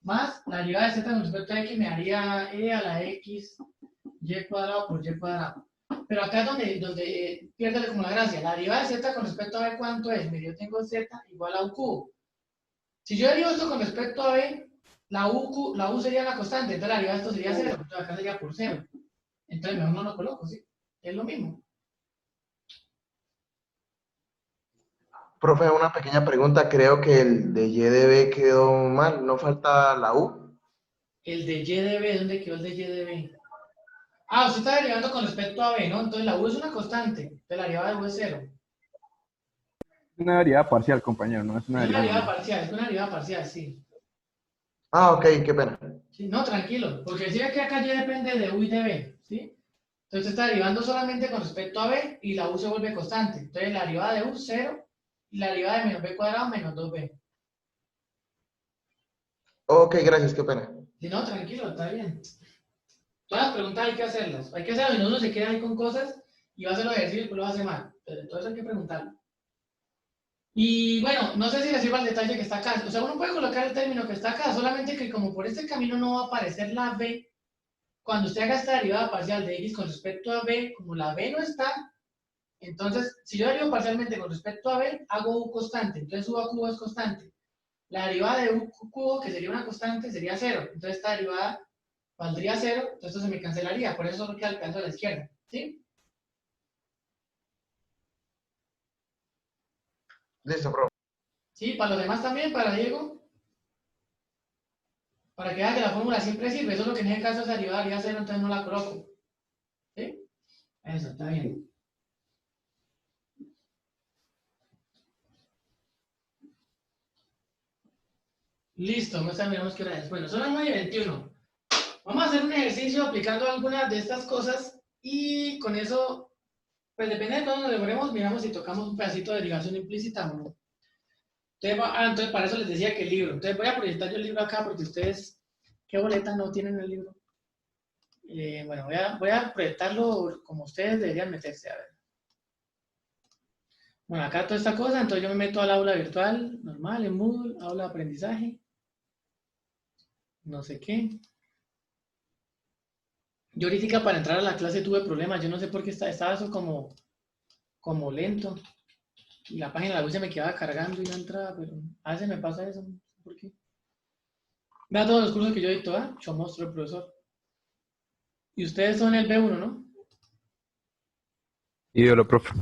S1: más. La derivada de Z con respecto a X me daría E a la X Y cuadrado por Y cuadrado. Pero acá es donde pierde como la gracia. La derivada de Z con respecto a B, ¿cuánto es? Mire, yo tengo Z igual a U cubo. Si yo derivo esto con respecto a B, la U sería la constante, entonces la derivada de esto sería 0, entonces acá sería por 0. Entonces mejor no lo coloco, ¿sí? Es lo mismo.
S3: Profe, una pequeña pregunta. Creo que el de Y de B quedó mal. ¿No falta la U?
S1: El de Y de B, ¿dónde quedó el de Y de B? Usted está derivando con respecto a B, ¿no? Entonces la U es una constante, entonces la derivada de U es 0.
S8: Una derivada parcial, compañero, no es una
S1: Es una
S8: derivada
S1: derivada
S8: normal.
S1: parcial, es una derivada parcial, sí.
S3: Ok, qué pena.
S1: Sí, no, tranquilo, porque si ve que acá Y depende de U y de B, ¿sí? Entonces está derivando solamente con respecto a B y la U se vuelve constante. Entonces la derivada de U, 0, y la derivada de menos B cuadrado, menos 2B.
S3: Ok, gracias, qué pena.
S1: Si no, tranquilo, está bien. Todas las preguntas hay que hacerlas. Hay que hacerlas y no uno se queda ahí con cosas y va a hacer los ejercicios y después lo hace mal. Pero todo eso hay que preguntarlo. Y bueno, no sé si le sirva el detalle que está acá. O sea, uno puede colocar el término que está acá, solamente que como por este camino no va a aparecer la B, cuando usted haga esta derivada parcial de X con respecto a B, como la B no está, entonces, si yo derivo parcialmente con respecto a B, hago U constante. Entonces, U a cubo es constante. La derivada de U cubo, que sería una constante, sería 0. Entonces, esta derivada valdría 0, entonces esto se me cancelaría. Por eso solo queda el pedazo de la izquierda. ¿Sí?
S3: Listo, profe.
S1: Sí, para los demás también, para Diego. Para que vea que la fórmula siempre sirve. Eso es lo que en este caso es derivada daría 0, entonces no la coloco. ¿Sí? Eso, está bien. Listo, miramos qué hora es. Bueno, son las 9:21. Vamos a hacer un ejercicio aplicando algunas de estas cosas y con eso, pues depende de cuándo nos demoremos, miramos si tocamos un pedacito de derivación implícita o no. Entonces para eso les decía que el libro. Entonces voy a proyectar yo el libro acá porque ustedes, ¿qué boleta no tienen el libro? Bueno, voy a proyectarlo como ustedes deberían meterse, a ver. Bueno, acá toda esta cosa, entonces yo me meto al aula virtual, normal, en Moodle, aula de aprendizaje, no sé qué. Yo ahorita para entrar a la clase tuve problemas, yo no sé por qué estaba eso como lento. Y la página de la web se me quedaba cargando y no entraba, pero a veces me pasa eso, no sé por qué. Vea todos los cursos que yo edito, ¿ah? Yo muestro el profesor. Y ustedes son el B1, ¿no?
S4: Ídolo, profe.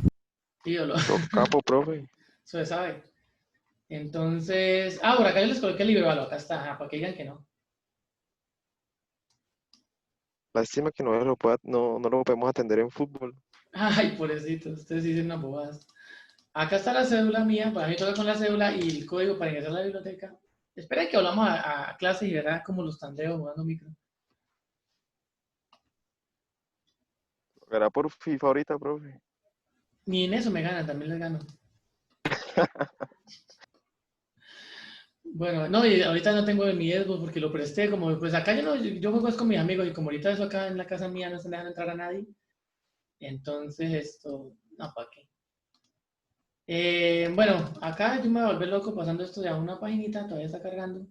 S1: Ídolo.
S9: Capo, profe.
S1: Eso se sabe. Entonces, por acá yo les coloqué el libro, acá está, para que digan que no.
S9: Lástima que no lo podemos atender en fútbol.
S1: Ay, pobrecito, ustedes dicen una bobadas. Acá está la cédula mía, para mí toca con la cédula y el código para ingresar a la biblioteca. Espera que hablamos a clase y verá cómo los tandeo jugando micro.
S9: Era por FIFA ahorita, profe.
S1: Ni en eso me ganan, también les gano. Bueno, no, y ahorita no tengo mi Xbox porque lo presté, como pues acá yo juego es con mis amigos y como ahorita eso acá en la casa mía no se dejan entrar a nadie, entonces esto, no, ¿para qué? Bueno, acá yo me voy a volver loco pasando esto de a una paginita, todavía está cargando.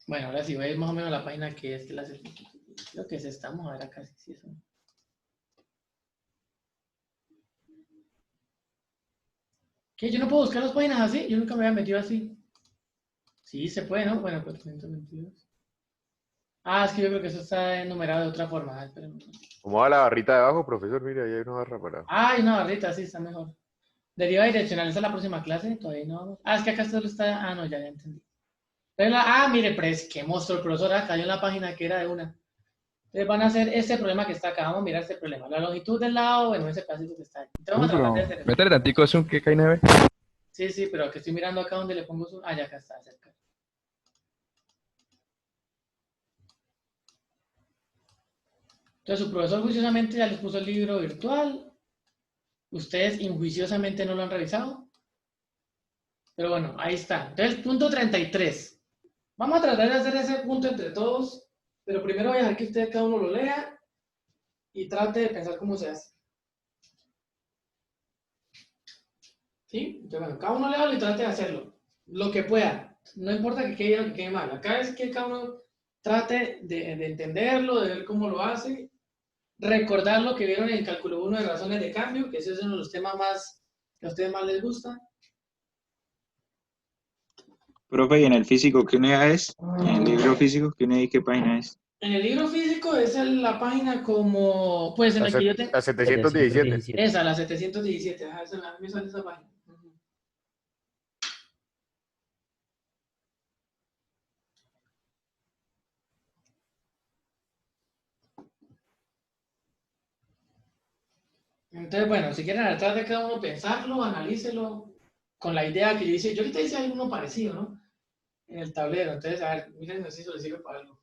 S1: Bueno, ahora sí, voy a ir más o menos a la página que es, creo que es esta, vamos a ver acá si es eso. ¿Qué? ¿Yo no puedo buscar las páginas así? Yo nunca me había metido así. Sí, se puede, ¿no? Bueno, 422. Ah, es que yo creo que eso está enumerado de otra forma. Espérenme.
S10: ¿Cómo va la barrita de abajo, profesor? Mire, ahí hay una barra para.
S1: Ah, hay una barrita, sí, está mejor. Deriva direccional, esa es la próxima clase, todavía no vamos. Ah, es que acá solo está. Ah, no, ya entendí. Mire, pues, qué monstruo, el profesor cayó en la página que era de una. Entonces van a hacer este problema que está acá. Vamos a mirar este problema. La longitud del lado, bueno, ese pedacito que está ahí. Entonces vamos a tratar de hacer eso.
S4: Métale tantico zoom que cae nave.
S1: Sí, sí, pero que estoy mirando acá donde le pongo su. Ah, ya acá está, cerca. Entonces su profesor juiciosamente ya les puso el libro virtual. Ustedes injuiciosamente no lo han revisado. Pero bueno, ahí está. Entonces, punto 33. Vamos a tratar de hacer ese punto entre todos, pero primero voy a dejar que ustedes cada uno lo lea y trate de pensar cómo se hace. ¿Sí? Entonces, bueno, cada uno lea y trate de hacerlo. Lo que pueda. No importa que quede bien o que quede mal. Acá es que cada uno trate de entenderlo, de ver cómo lo hace. Recordar lo que vieron en el cálculo 1 de razones de cambio, que ese es uno de los temas más que a ustedes más les gusta.
S11: Profe, ¿y en el físico qué unidad es? En el libro físico, ¿qué unidad y qué página es?
S1: En el libro físico es la página como, pues en la que yo tengo.
S10: La 717.
S6: 717.
S1: Esa, la 717. Ajá, a mí me sale esa página. Ujú. Entonces, bueno, si quieren tratar de cada uno pensarlo, analícelo con la idea que yo hice. Yo ahorita hice alguno parecido, ¿no? En el tablero. Entonces, a ver, miren si eso les sirve para algo.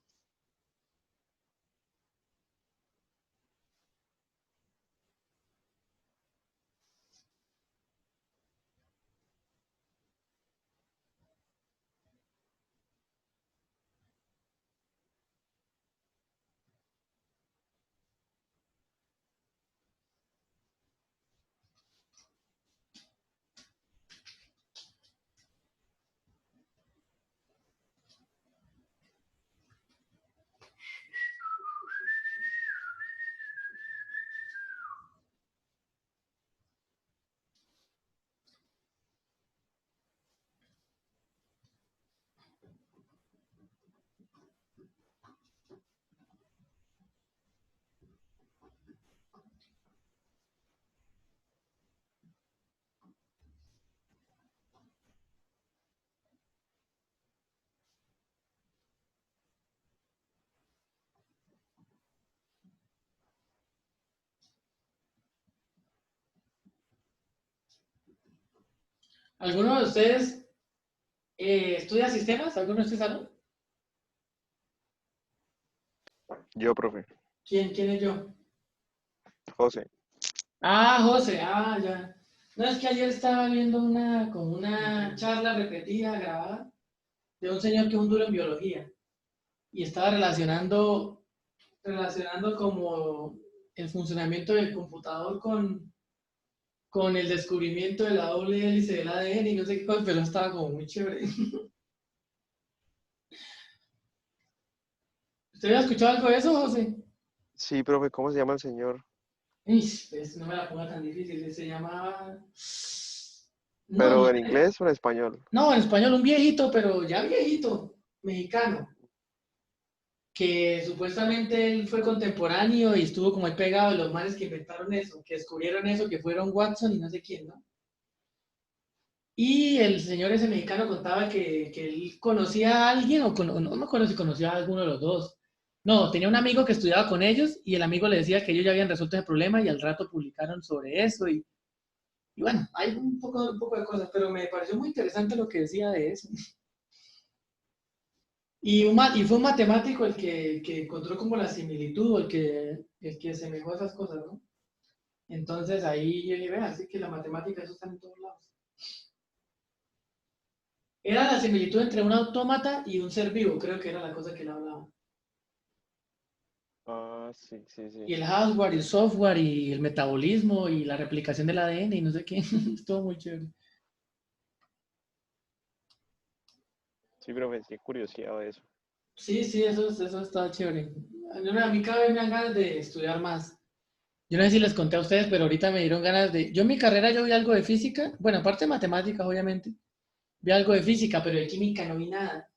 S1: ¿Alguno de ustedes estudia sistemas? ¿Alguno de ustedes sabe?
S9: Yo, profe.
S1: ¿Quién es yo?
S9: José.
S1: Ah, José, ya. No, es que ayer estaba viendo como una charla repetida, grabada, de un señor que es un duro en biología. Y estaba relacionando como el funcionamiento del computador con el descubrimiento de la doble hélice del ADN y no sé qué cosa, pero estaba como muy chévere. ¿Usted había escuchado algo de eso, José?
S9: Sí, profe, ¿cómo se llama el señor?
S1: Pues no me la ponga tan difícil, se llamaba...
S9: ¿Pero
S1: No,
S9: en inglés o en español?
S1: no, en español, un viejito, pero ya viejito, mexicano, que supuestamente él fue contemporáneo y estuvo como ahí pegado de los manes que inventaron eso, que descubrieron eso, que fueron Watson y no sé quién, ¿no? Y el señor ese mexicano contaba que él conocía a alguien, no me acuerdo si conocía a alguno de los dos. No, tenía un amigo que estudiaba con ellos y el amigo le decía que ellos ya habían resuelto ese problema y al rato publicaron sobre eso y bueno, hay un poco de cosas, pero me pareció muy interesante lo que decía de eso. Y fue un matemático el que encontró como la similitud o el que asemejó esas cosas, ¿no? Entonces ahí yo dije, vea, así que la matemática, eso está en todos lados. Era la similitud entre un autómata y un ser vivo, creo que era la cosa que él hablaba.
S9: Ah, sí, sí, sí.
S1: Y el hardware y el software y el metabolismo y la replicación del ADN y no sé qué, estuvo muy chévere.
S9: Sí, profe, qué curiosidad de eso.
S1: Sí, sí, eso está chévere. A mí cada vez me dan ganas de estudiar más. Yo no sé si les conté a ustedes, pero ahorita me dieron ganas de... Yo en mi carrera yo vi algo de física, bueno, aparte de matemáticas, obviamente, vi algo de física, pero de química no vi nada.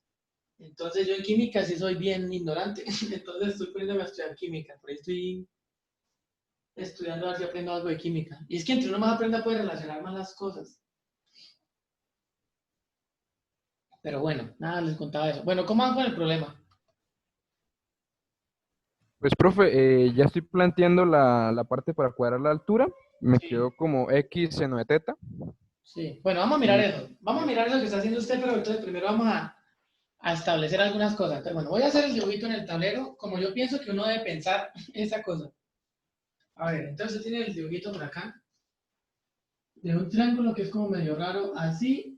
S1: Entonces yo en química sí soy bien ignorante, entonces estoy poniéndome a estudiar química, por ahí estoy estudiando a ver si aprendo algo de química. Y es que entre uno más aprenda puede relacionar más las cosas. Pero bueno, nada, les contaba eso. Bueno, ¿cómo van con el problema?
S4: Pues, profe, ya estoy planteando la parte para cuadrar la altura. Me quedó como X seno de teta.
S1: Sí, bueno, vamos a mirar
S4: Y-
S1: eso. Vamos a mirar eso que está haciendo usted, pero entonces primero vamos a establecer algunas cosas. Entonces, bueno, voy a hacer el dibujito en el tablero, como yo pienso que uno debe pensar esa cosa. A ver, entonces tiene el dibujito por acá, de un triángulo que es como medio raro, así.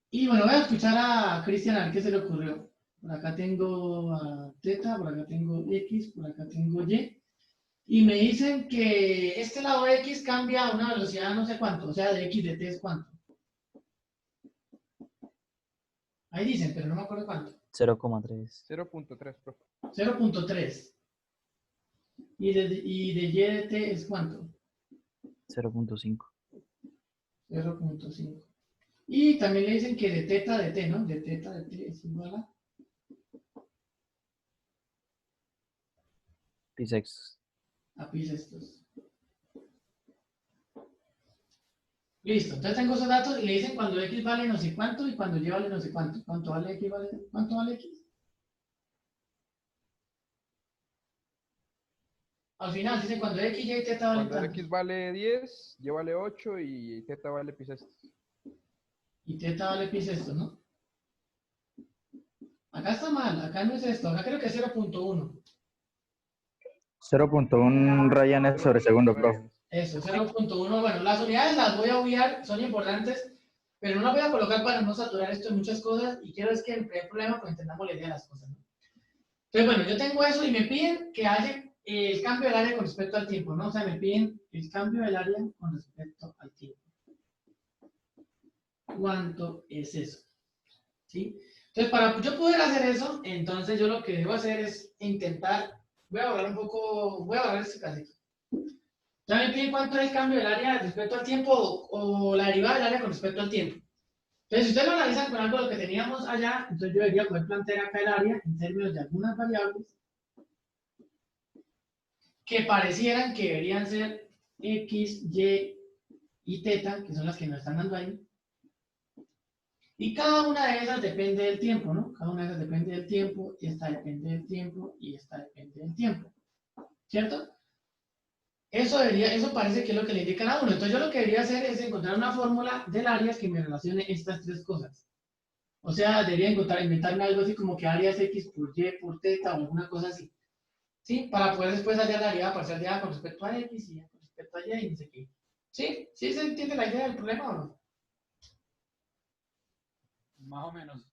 S1: Y bueno, voy a escuchar a Cristian a ver qué se le ocurrió. Por acá tengo a teta, por acá tengo X, por acá tengo Y. Y me dicen que este lado X cambia a una velocidad no sé cuánto, o sea, de X de T es cuánto. Ahí dicen, pero no me acuerdo cuánto.
S6: 0,3.
S4: 0.3, profe.
S1: 0.3. ¿Y de Y de T es cuánto?
S6: 0,5.
S1: 0.5. Y también le dicen que de teta de T, ¿no? De teta de T es igual
S6: Pi sextos.
S1: a pi sextos. Listo, entonces tengo esos datos y le dicen cuando X vale no sé cuánto y cuando Y vale no sé cuánto. ¿Cuánto vale X? ¿Cuánto vale X? Al final dice cuando X, Y y teta valen
S4: Cuando
S1: tanto.
S4: X vale 10, Y vale 8 y teta vale pi sextos.
S1: Y teta vale pi sexto, ¿no? Acá está mal, acá no es esto, acá creo que es 0.1.
S8: 0.1 rayanes sobre segundo, profe.
S1: Eso, 0.1. Bueno, las unidades las voy a obviar, son importantes, pero no las voy a colocar para no saturar esto en muchas cosas y quiero es que el primer problema pues entendamos la idea de las cosas, ¿no? Entonces, bueno, yo tengo eso y me piden que haya el cambio del área con respecto al tiempo, ¿no? O sea, me piden el cambio del área con respecto al tiempo. ¿Cuánto es eso? ¿Sí? Entonces, para yo poder hacer eso, entonces yo lo que debo hacer es intentar, voy a borrar un poco, voy a borrar este casito. Ya me piden cuánto es el cambio del área respecto al tiempo o la derivada del área con respecto al tiempo. Entonces, si ustedes lo analizan con algo de lo que teníamos allá, entonces yo debería poder plantear acá el área en términos de algunas variables que parecieran que deberían ser X, Y y teta, que son las que nos están dando ahí. Y cada una de esas depende del tiempo, ¿no? Cada una de esas depende del tiempo, y esta depende del tiempo, y esta depende del tiempo. ¿Cierto? Eso parece que es lo que le indican a uno. Entonces yo lo que debería hacer es encontrar una fórmula del área que me relacione estas tres cosas. O sea, debería inventarme algo así como que área es X por Y por teta o alguna cosa así. ¿Sí? Para poder después hallar la derivada parcial de A con respecto a X y A con respecto a Y y no sé qué. ¿Sí? ¿Sí se entiende la idea del problema o no?
S2: Más o menos.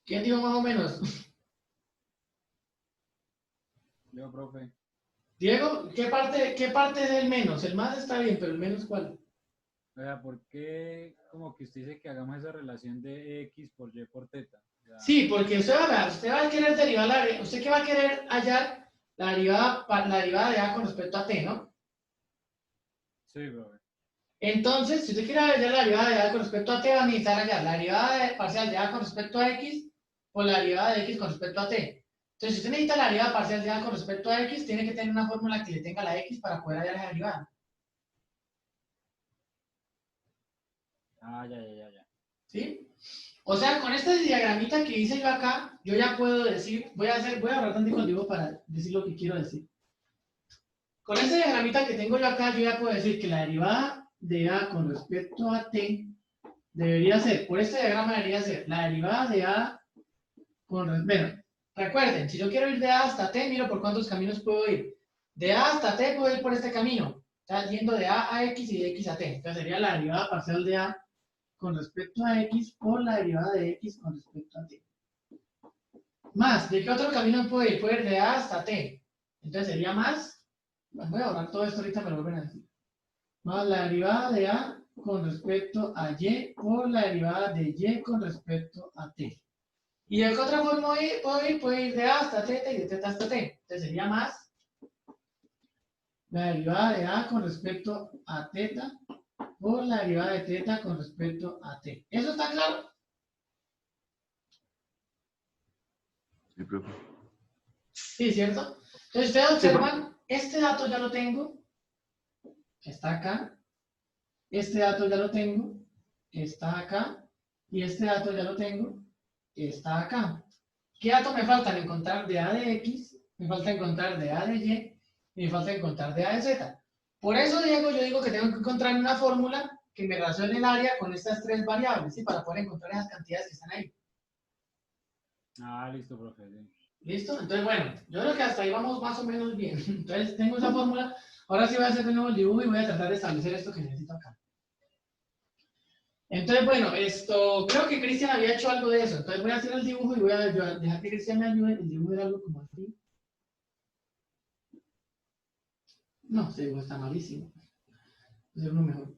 S1: ¿Quién dijo más o menos?
S2: Yo, profe.
S1: Diego, ¿qué parte es el menos? El más está bien, pero el menos ¿cuál?
S2: O sea, ¿por qué como que usted dice que hagamos esa relación de X por Y por teta? O sea,
S1: Sí, porque usted va a querer derivar la área. ¿Usted qué va a querer hallar? La derivada de A con respecto a T, ¿no?
S2: sí, profe.
S1: Entonces, si usted quiere hallar la derivada de A con respecto a T, va a necesitar hallar la derivada parcial de A con respecto a X o la derivada de X con respecto a T. Entonces, si usted necesita la derivada parcial de A con respecto a X, tiene que tener una fórmula que le tenga la X para poder hallar esa derivada.
S2: Ah, ya.
S1: ¿Sí? O sea, con esta diagramita que hice yo acá, yo ya puedo decir, voy a ahorrar tanto contigo para decir lo que quiero decir. Con esta diagramita que tengo yo acá, yo ya puedo decir que la derivada de A con respecto a T debería ser, por este diagrama debería ser la derivada de A bueno, recuerden, si yo quiero ir de A hasta T, miro por cuántos caminos puedo ir. De A hasta T puedo ir por este camino. Está yendo de A a X y de X a T. Entonces sería la derivada parcial de A con respecto a X por la derivada de X con respecto a T. Más, ¿de qué otro camino puedo ir? Puedo ir de A hasta T. Entonces sería más, voy a borrar todo esto ahorita, me lo vuelven a decir. Más la derivada de A con respecto a Y por la derivada de Y con respecto a T. ¿Y de qué otra forma puedo ir de A hasta T y de T hasta T? Entonces sería más la derivada de A con respecto a θ por la derivada de θ con respecto a t. ¿Eso está claro?
S5: Sí, profe.
S1: Sí, ¿cierto? Entonces ustedes observan, este dato ya lo tengo, está acá, este dato ya lo tengo, está acá, y este dato ya lo tengo, está acá. ¿Qué datos me faltan? Encontrar de A de X, me falta encontrar de A de Y, y me falta encontrar de A de Z. Por eso, Diego, yo digo que tengo que encontrar una fórmula que me relacione el área con estas tres variables, ¿sí? Para poder encontrar esas cantidades que están ahí.
S2: Ah, listo, profe. Sí.
S1: ¿Listo? Entonces, bueno, yo creo que hasta ahí vamos más o menos bien. Entonces, tengo esa fórmula. Ahora sí voy a hacer de nuevo el dibujo y voy a tratar de establecer esto que necesito acá. Entonces, bueno, creo que Cristian había hecho algo de eso. Entonces voy a hacer el dibujo y voy a dejar que Cristian me ayude. El dibujo era algo como así. No, este dibujo está malísimo. Voy a hacer uno mejor.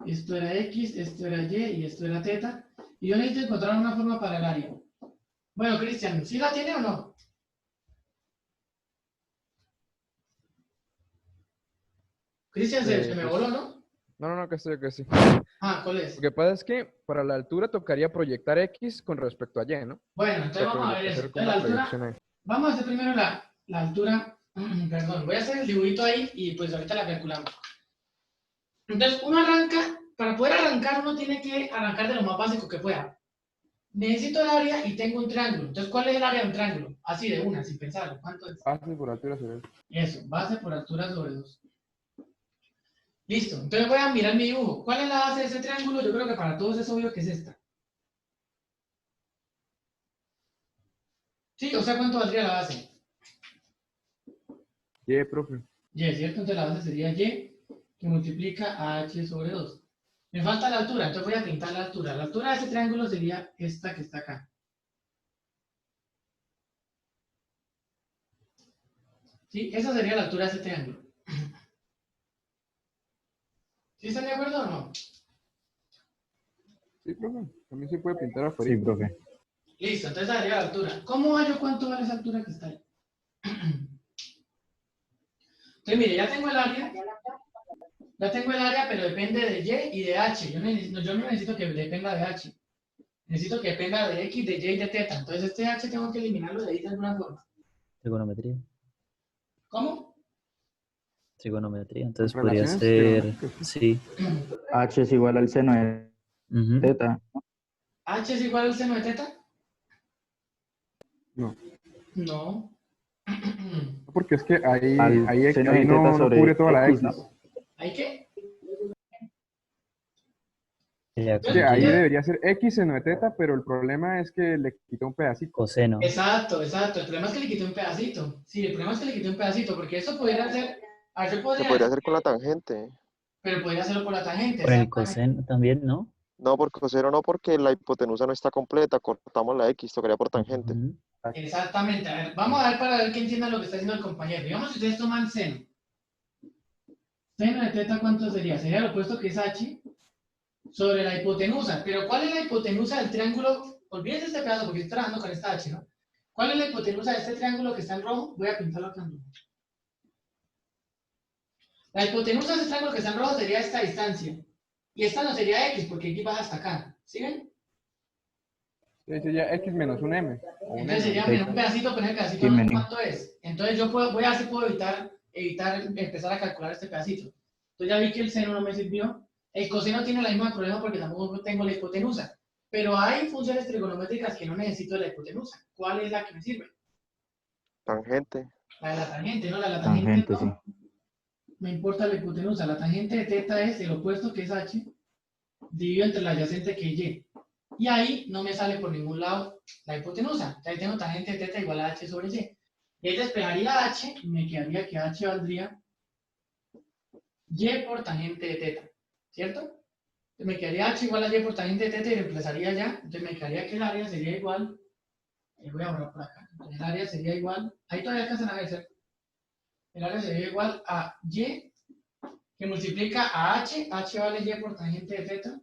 S1: Esto era X, esto era Y y esto era θ. Y yo necesito encontrar una forma para el área. Bueno, Cristian, ¿sí la tiene o no? Cristian se me voló, ¿no?
S4: No, que sí.
S1: Ah, ¿cuál es?
S4: Lo que pasa es que para la altura tocaría proyectar X con respecto a Y, ¿no?
S1: Bueno, entonces vamos a ver eso. Entonces, la altura, vamos a hacer primero la altura, perdón, voy a hacer el dibujito ahí y pues ahorita la calculamos. Entonces, uno arranca, para poder arrancar uno tiene que arrancar de lo más básico que pueda. Necesito el área y tengo un triángulo. Entonces, ¿cuál es el área de un triángulo? Así de una, sin pensarlo. ¿Cuánto es?
S4: Base por altura sobre 2.
S1: Eso, base por altura sobre 2. Listo. Entonces voy a mirar mi dibujo. ¿Cuál es la base de ese triángulo? Yo creo que para todos es obvio que es esta. Sí, o sea, ¿cuánto valdría la base?
S4: Y, profe.
S1: Y, ¿cierto? Entonces la base sería Y, que multiplica a H sobre 2. Me falta la altura, entonces voy a pintar la altura. La altura de ese triángulo sería esta que está acá. ¿Sí? Esa sería la altura de ese triángulo. ¿Sí están de acuerdo o no?
S4: Sí, profe. También se puede pintar afuera.
S8: Sí, profe.
S1: Listo, entonces esa sería la altura. ¿Cómo hallo cuánto vale esa altura que está ahí? Entonces, mire, ya tengo el área. Ya tengo el área, pero depende de Y y de H. Yo no necesito que dependa de H. Necesito que dependa de X, de Y y de θ. Entonces, este H tengo que eliminarlo de ahí de alguna forma.
S6: Trigonometría.
S1: ¿Cómo?
S6: Trigonometría. Entonces podría ser, sí.
S8: H es igual al seno de θ.
S1: ¿H es igual al seno de θ?
S4: No.
S1: No.
S4: Porque es que ahí
S8: seno de
S4: no,
S8: θ
S4: no
S8: sobre
S4: cubre toda la
S8: X,
S4: X.
S8: ¿no?
S1: ¿Hay qué?
S4: Que ahí debería ser X seno de θ, pero el problema es que le quitó un pedacito.
S6: Coseno.
S1: Exacto. El problema es que le quité un pedacito. Sí, el problema es que le quité un pedacito, porque eso podría ser...
S9: Se podría hacer con la tangente.
S1: Pero podría hacerlo por la tangente.
S6: Con el coseno también, ¿no?
S9: No, por coseno no, porque la hipotenusa no está completa. Cortamos la X, tocaría por tangente.
S1: Exactamente. A ver, vamos a ver para ver que entiendan lo que está diciendo el compañero. Digamos que ustedes toman seno. Seno de θ, ¿cuánto sería? Sería lo opuesto que es H sobre la hipotenusa. Pero ¿cuál es la hipotenusa del triángulo? Olvídense este pedazo porque estoy trabajando con esta H, ¿no? ¿Cuál es la hipotenusa de este triángulo que está en rojo? Voy a pintarlo acá en rojo. La hipotenusa de este triángulo que está en rojo sería esta distancia. Y esta no sería X porque X baja hasta acá. ¿Sí ven?
S4: Sería X menos un M.
S1: Entonces sería menos un pedacito, pero el pedacito no sé cuánto es. Entonces yo puedo evitar empezar a calcular este pedacito. Entonces ya vi que el seno no me sirvió. El coseno tiene el mismo problema porque tampoco tengo la hipotenusa. Pero hay funciones trigonométricas que no necesito la hipotenusa. ¿Cuál es la que me sirve?
S9: Tangente.
S1: La de la tangente, ¿no? La de la tangente no.
S8: Sí.
S1: me importa la hipotenusa. La tangente de teta es el opuesto, que es h, dividido entre la adyacente, que es y. Y ahí no me sale por ningún lado la hipotenusa. Ahí tengo tangente de teta igual a h sobre y. Y ahí despejaría h y me quedaría que h valdría y por tangente de teta, ¿cierto? Entonces me quedaría h igual a y por tangente de teta y reemplazaría ya. Entonces me quedaría que el área sería igual, voy a borrar por acá. Entonces el área sería igual, ahí todavía alcanzan a ver, ¿cierto? El área sería igual a y, que multiplica a h, h vale y por tangente de teta.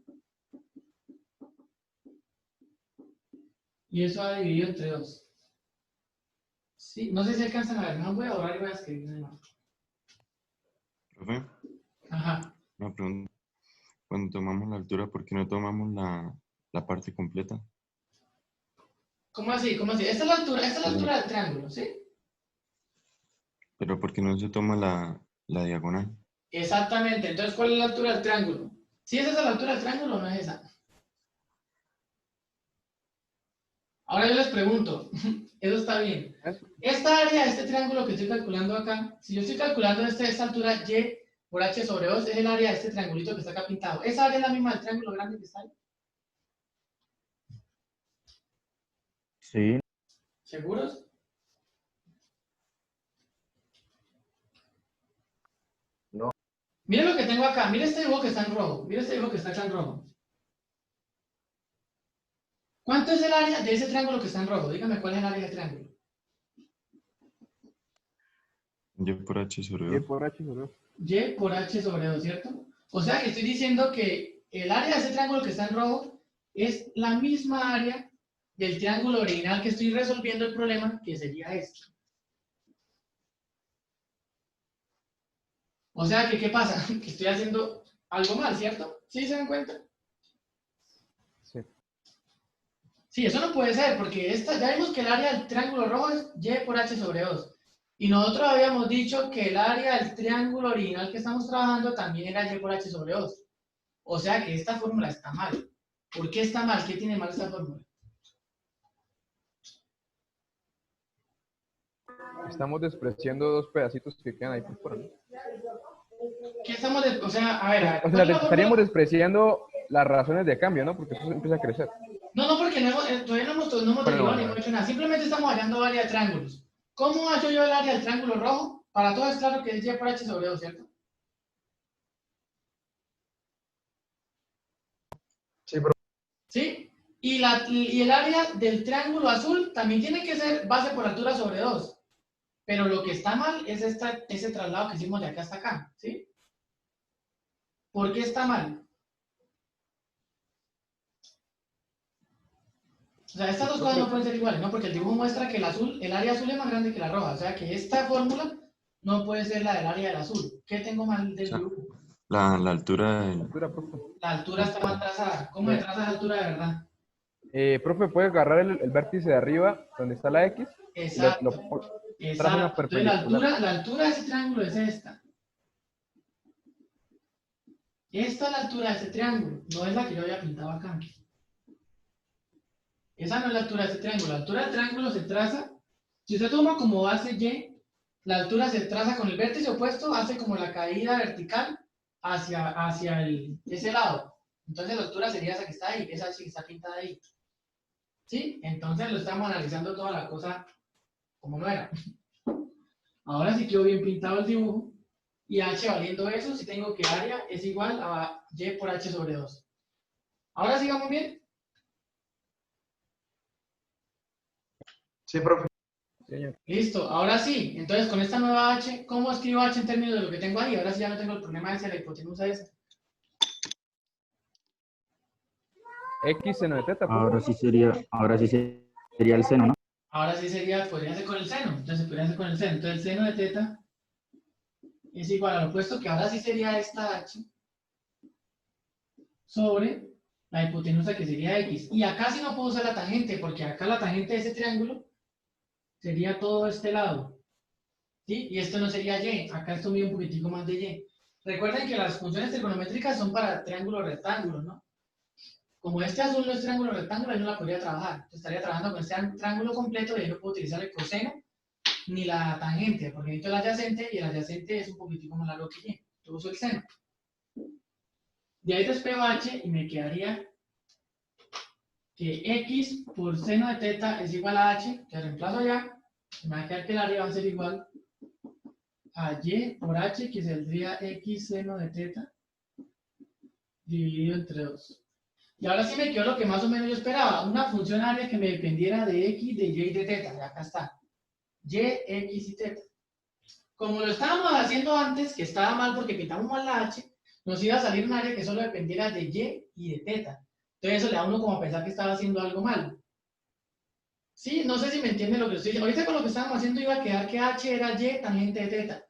S1: Y eso va dividido entre 2. Sí, no sé si alcanzan a ver, no voy a borrar y voy a escribir de nuevo.
S5: Profe,
S1: Ajá.
S5: una pregunta. Cuando tomamos la altura, ¿por qué no tomamos la parte completa?
S1: ¿Cómo así? ¿Cómo así? Esta es la altura del triángulo, ¿sí?
S5: Pero ¿por qué no se toma la diagonal?
S1: Exactamente. Entonces, ¿cuál es la altura del triángulo? ¿Sí esa es la altura del triángulo o no es esa? Ahora yo les pregunto, eso está bien. Esta área, este triángulo que estoy calculando acá, si yo estoy calculando esta altura y por h sobre 2, es el área de este triangulito que está acá pintado. ¿Esa área es la misma del triángulo grande que está ahí?
S8: Sí.
S1: ¿Seguros?
S3: No.
S1: Miren lo que tengo acá. Miren este dibujo que está en rojo. Miren este dibujo que está acá en rojo. ¿Cuánto es el área de ese triángulo que está en rojo? Dígame cuál es el área del triángulo.
S5: Y por h sobre
S4: Y
S5: 2.
S4: por h sobre 2.
S1: Y por h sobre 2, ¿cierto? O sea que estoy diciendo que el área de ese triángulo que está en rojo es la misma área del triángulo original que estoy resolviendo el problema, que sería este. O sea que, ¿qué pasa? Que estoy haciendo algo mal, ¿cierto? ¿Sí se dan cuenta?
S4: Sí.
S1: Sí, eso no puede ser, porque ya vimos que el área del triángulo rojo es y por h sobre 2. Y nosotros habíamos dicho que el área del triángulo original que estamos trabajando también era y por h sobre 2. O sea que esta fórmula está mal. ¿Por qué está mal? ¿Qué tiene mal esta fórmula?
S4: Estamos despreciando dos pedacitos que quedan ahí por fuera, ¿no?
S1: ¿Qué estamos o sea, a ver,
S4: O
S1: ¿cuál
S4: sea,
S1: es la
S4: estaríamos
S1: fórmula?
S4: despreciando las razones de cambio, ¿no? Porque eso empieza a crecer.
S1: No, porque todavía no hemos derivado ni hemos hecho nada. Simplemente estamos hallando área de triángulos. ¿Cómo hallo yo el área del triángulo rojo? Para todos es claro que es y por h sobre 2, ¿cierto?
S3: Sí, profe.
S1: ¿Sí? Y el área del triángulo azul también tiene que ser base por altura sobre 2. Pero lo que está mal es ese traslado que hicimos de acá hasta acá, ¿sí? ¿Por qué está mal? O sea, estas dos cosas no pueden ser iguales, ¿no? Porque el dibujo muestra que el área azul es más grande que la roja. O sea, que esta fórmula no puede ser la del área del azul. ¿Qué tengo mal del dibujo?
S5: La altura del...
S1: La altura está mal trazada. ¿Cómo se traza esa altura de verdad?
S4: Profe, puede agarrar el vértice de arriba, donde está la X,
S1: Exacto.
S4: y traza una
S1: Entonces,
S4: perpendicular.
S1: la altura de ese triángulo es esta. Esta es la altura de ese triángulo. No es la que yo había pintado acá. Esa no es la altura de ese triángulo. La altura del triángulo se traza. Si usted toma como base Y, la altura se traza con el vértice opuesto, hace como la caída vertical hacia ese lado. Entonces la altura sería esa que está ahí, esa que está pintada ahí. ¿Sí? Entonces lo estamos analizando toda la cosa como no era. Ahora sí quedó bien pintado el dibujo. Y h valiendo eso, si tengo que área es igual a y por h sobre 2. Ahora sigamos bien.
S3: Sí, profe.
S4: Señor.
S1: Listo, ahora sí. Entonces, con esta nueva h, ¿cómo escribo h en términos de lo que tengo ahí? Ahora sí ya no tengo el problema ese de la hipotenusa esa.
S4: X seno de teta.
S8: Ahora sí sería el seno, ¿no?
S1: Ahora sí podría ser con el seno. Entonces, podría ser con el seno. Entonces, el seno de teta es igual al opuesto, que ahora sí sería esta h sobre la hipotenusa, que sería x. Y acá sí no puedo usar la tangente, porque acá la tangente de ese triángulo sería todo este lado. ¿Sí? Y esto no sería y. Acá esto mide un poquitico más de y. Recuerden que las funciones trigonométricas son para triángulos rectángulos, ¿no? Como este azul no es triángulo rectángulo, yo no la podría trabajar. Entonces, estaría trabajando con este triángulo completo y ahí yo puedo utilizar el coseno ni la tangente, porque necesito el adyacente y el adyacente es un poquitico más largo que y. Yo uso el seno. De ahí despego h y me quedaría que x por seno de teta es igual a h, que reemplazo allá, me va a quedar que el área va a ser igual a y por h, que saldría x seno de teta dividido entre 2. Y ahora sí me quedó lo que más o menos yo esperaba, una función área que me dependiera de x, de y y de teta. Y acá está, y, x y teta. Como lo estábamos haciendo antes, que estaba mal porque pintamos mal la h, nos iba a salir un área que solo dependiera de y de teta. Entonces eso le da a uno como a pensar que estaba haciendo algo mal. Sí, no sé si me entienden lo que estoy diciendo. Ahorita con lo que estábamos haciendo iba a quedar que h era y tangente de teta.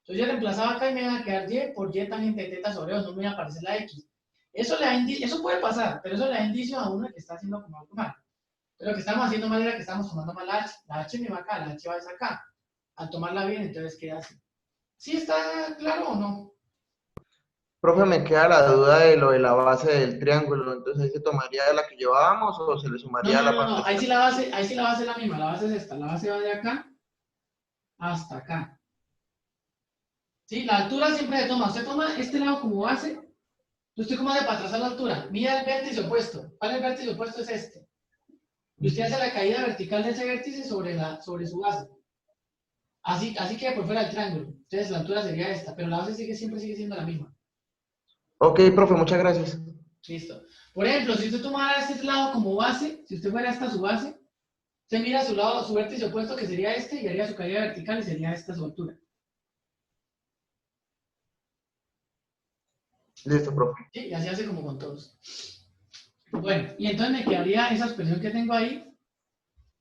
S1: Entonces yo reemplazaba acá y me iba a quedar y por y tangente de teta sobre 2, no me iba a aparecer la x. Eso le da eso puede pasar, pero eso le da indicio a uno de que está haciendo como algo mal. Pero lo que estamos haciendo mal era que estamos tomando mal la h. La h me va acá, la h va acá. Al tomarla bien, entonces queda así. ¿Sí está claro o no?
S3: Profe, me queda la duda de lo de la base del triángulo, entonces ahí se tomaría la que llevábamos o se le sumaría a la parte.
S1: Ahí sí la base es la misma, la base es esta, la base va de acá hasta acá. ¿Sí? La altura siempre se toma, usted toma este lado como base, usted como hace para trazar la altura, mira el vértice opuesto, ¿cuál es el vértice opuesto? Es este. Y usted hace la caída vertical de ese vértice sobre su base. Así queda por fuera del triángulo, entonces la altura sería esta, pero la base siempre sigue siendo la misma.
S3: Ok, profe, muchas gracias.
S1: Listo. Por ejemplo, si usted tomara este lado como base, si usted fuera esta su base, usted mira su lado, su vértice opuesto que sería este y haría su caída vertical y sería esta su altura.
S3: Listo, profe.
S1: Sí, y así hace como con todos. Bueno, y entonces me quedaría esa expresión que tengo ahí,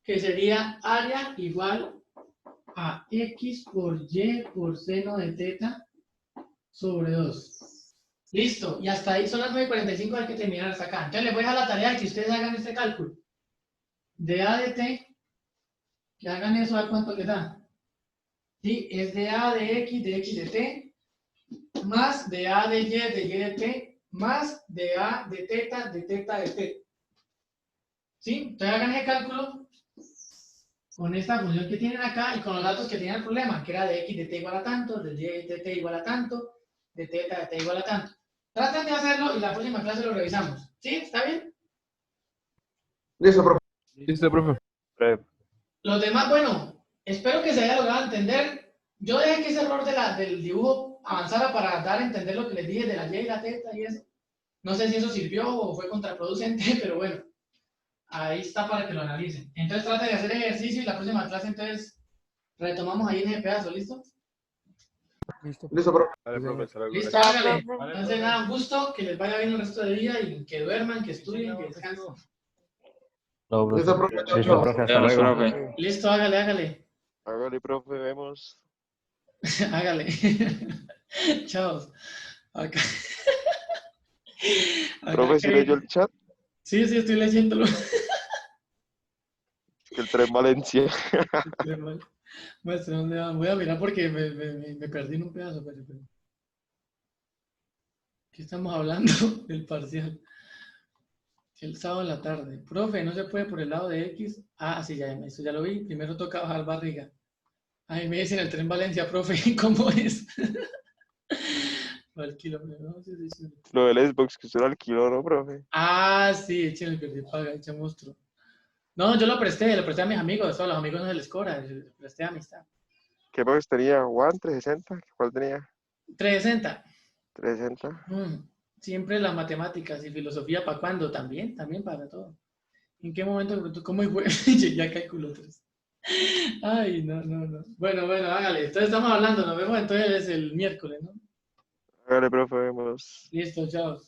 S1: que sería área igual a x por y por seno de teta sobre 2. Listo, y hasta ahí son las 9:45, hay que terminar hasta acá. Entonces les voy a dejar la tarea de que ustedes hagan este cálculo. De a de t, que hagan eso a ver cuánto les da. ¿Sí? Es de a de x de t, más de a de y de t, más de a de teta de t. ¿Sí? Entonces hagan ese cálculo con esta función que tienen acá y con los datos que tienen el problema, que era de x de t igual a tanto, de y de t igual a tanto, de teta de t igual a tanto. Traten de hacerlo y la próxima clase lo revisamos. ¿Sí? ¿Está bien?
S3: Listo, profe.
S4: Listo, profe.
S1: Los demás, bueno, espero que se haya logrado entender. Yo dejé que ese error del dibujo avanzara para dar a entender lo que les dije de la y la teta y eso. No sé si eso sirvió o fue contraproducente, pero bueno, ahí está para que lo analicen. Entonces traten de hacer ejercicio y la próxima clase entonces retomamos ahí en ese pedazo, ¿listo?
S3: Listo, profe.
S10: Dale, profe, hasta luego.
S1: Listo, hágale. Entonces nada, un gusto, que les vaya bien el resto del día y que duerman, que estudien, que descansen.
S3: Listo, profe. Chao,
S8: Listo,
S3: chao.
S8: profe, hasta
S11: Vemos,
S8: luego.
S11: profe.
S1: Listo, hágale.
S9: Hágale, profe, vemos.
S1: Hágale. Chao. Acá.
S9: Profe, ¿sí leyó el chat?
S1: Sí, estoy leyéndolo.
S9: Que el tren Valencia.
S1: Muestra dónde va. Voy a mirar porque me perdí en un pedazo. Pero. ¿Qué estamos hablando? Del parcial. El sábado en la tarde. Profe, no se puede por el lado de X. Ah, sí, eso ya lo vi. Primero toca bajar barriga. Ahí me dicen el tren Valencia, profe, ¿cómo es? Al kilómetro, ¿no? Sí.
S9: Lo del Xbox que usted lo alquiló, ¿no, profe?
S1: Ah, sí, echen el que paga, echen monstruo. No, yo lo presté a mis amigos, a los amigos no se les cobra, les presté amistad.
S9: ¿Qué Xbox tenía? ¿One? ¿360? ¿Cuál tenía?
S1: 360.
S9: 360.
S1: Siempre las matemáticas y filosofía, ¿para cuándo? También para todo. ¿En qué momento? ¿Cómo fue? Ya calculo 3. Ay, no. Bueno, hágale. Entonces estamos hablando, nos vemos entonces el miércoles, ¿no?
S9: Hágale, profe, vemos.
S1: Listo, chao.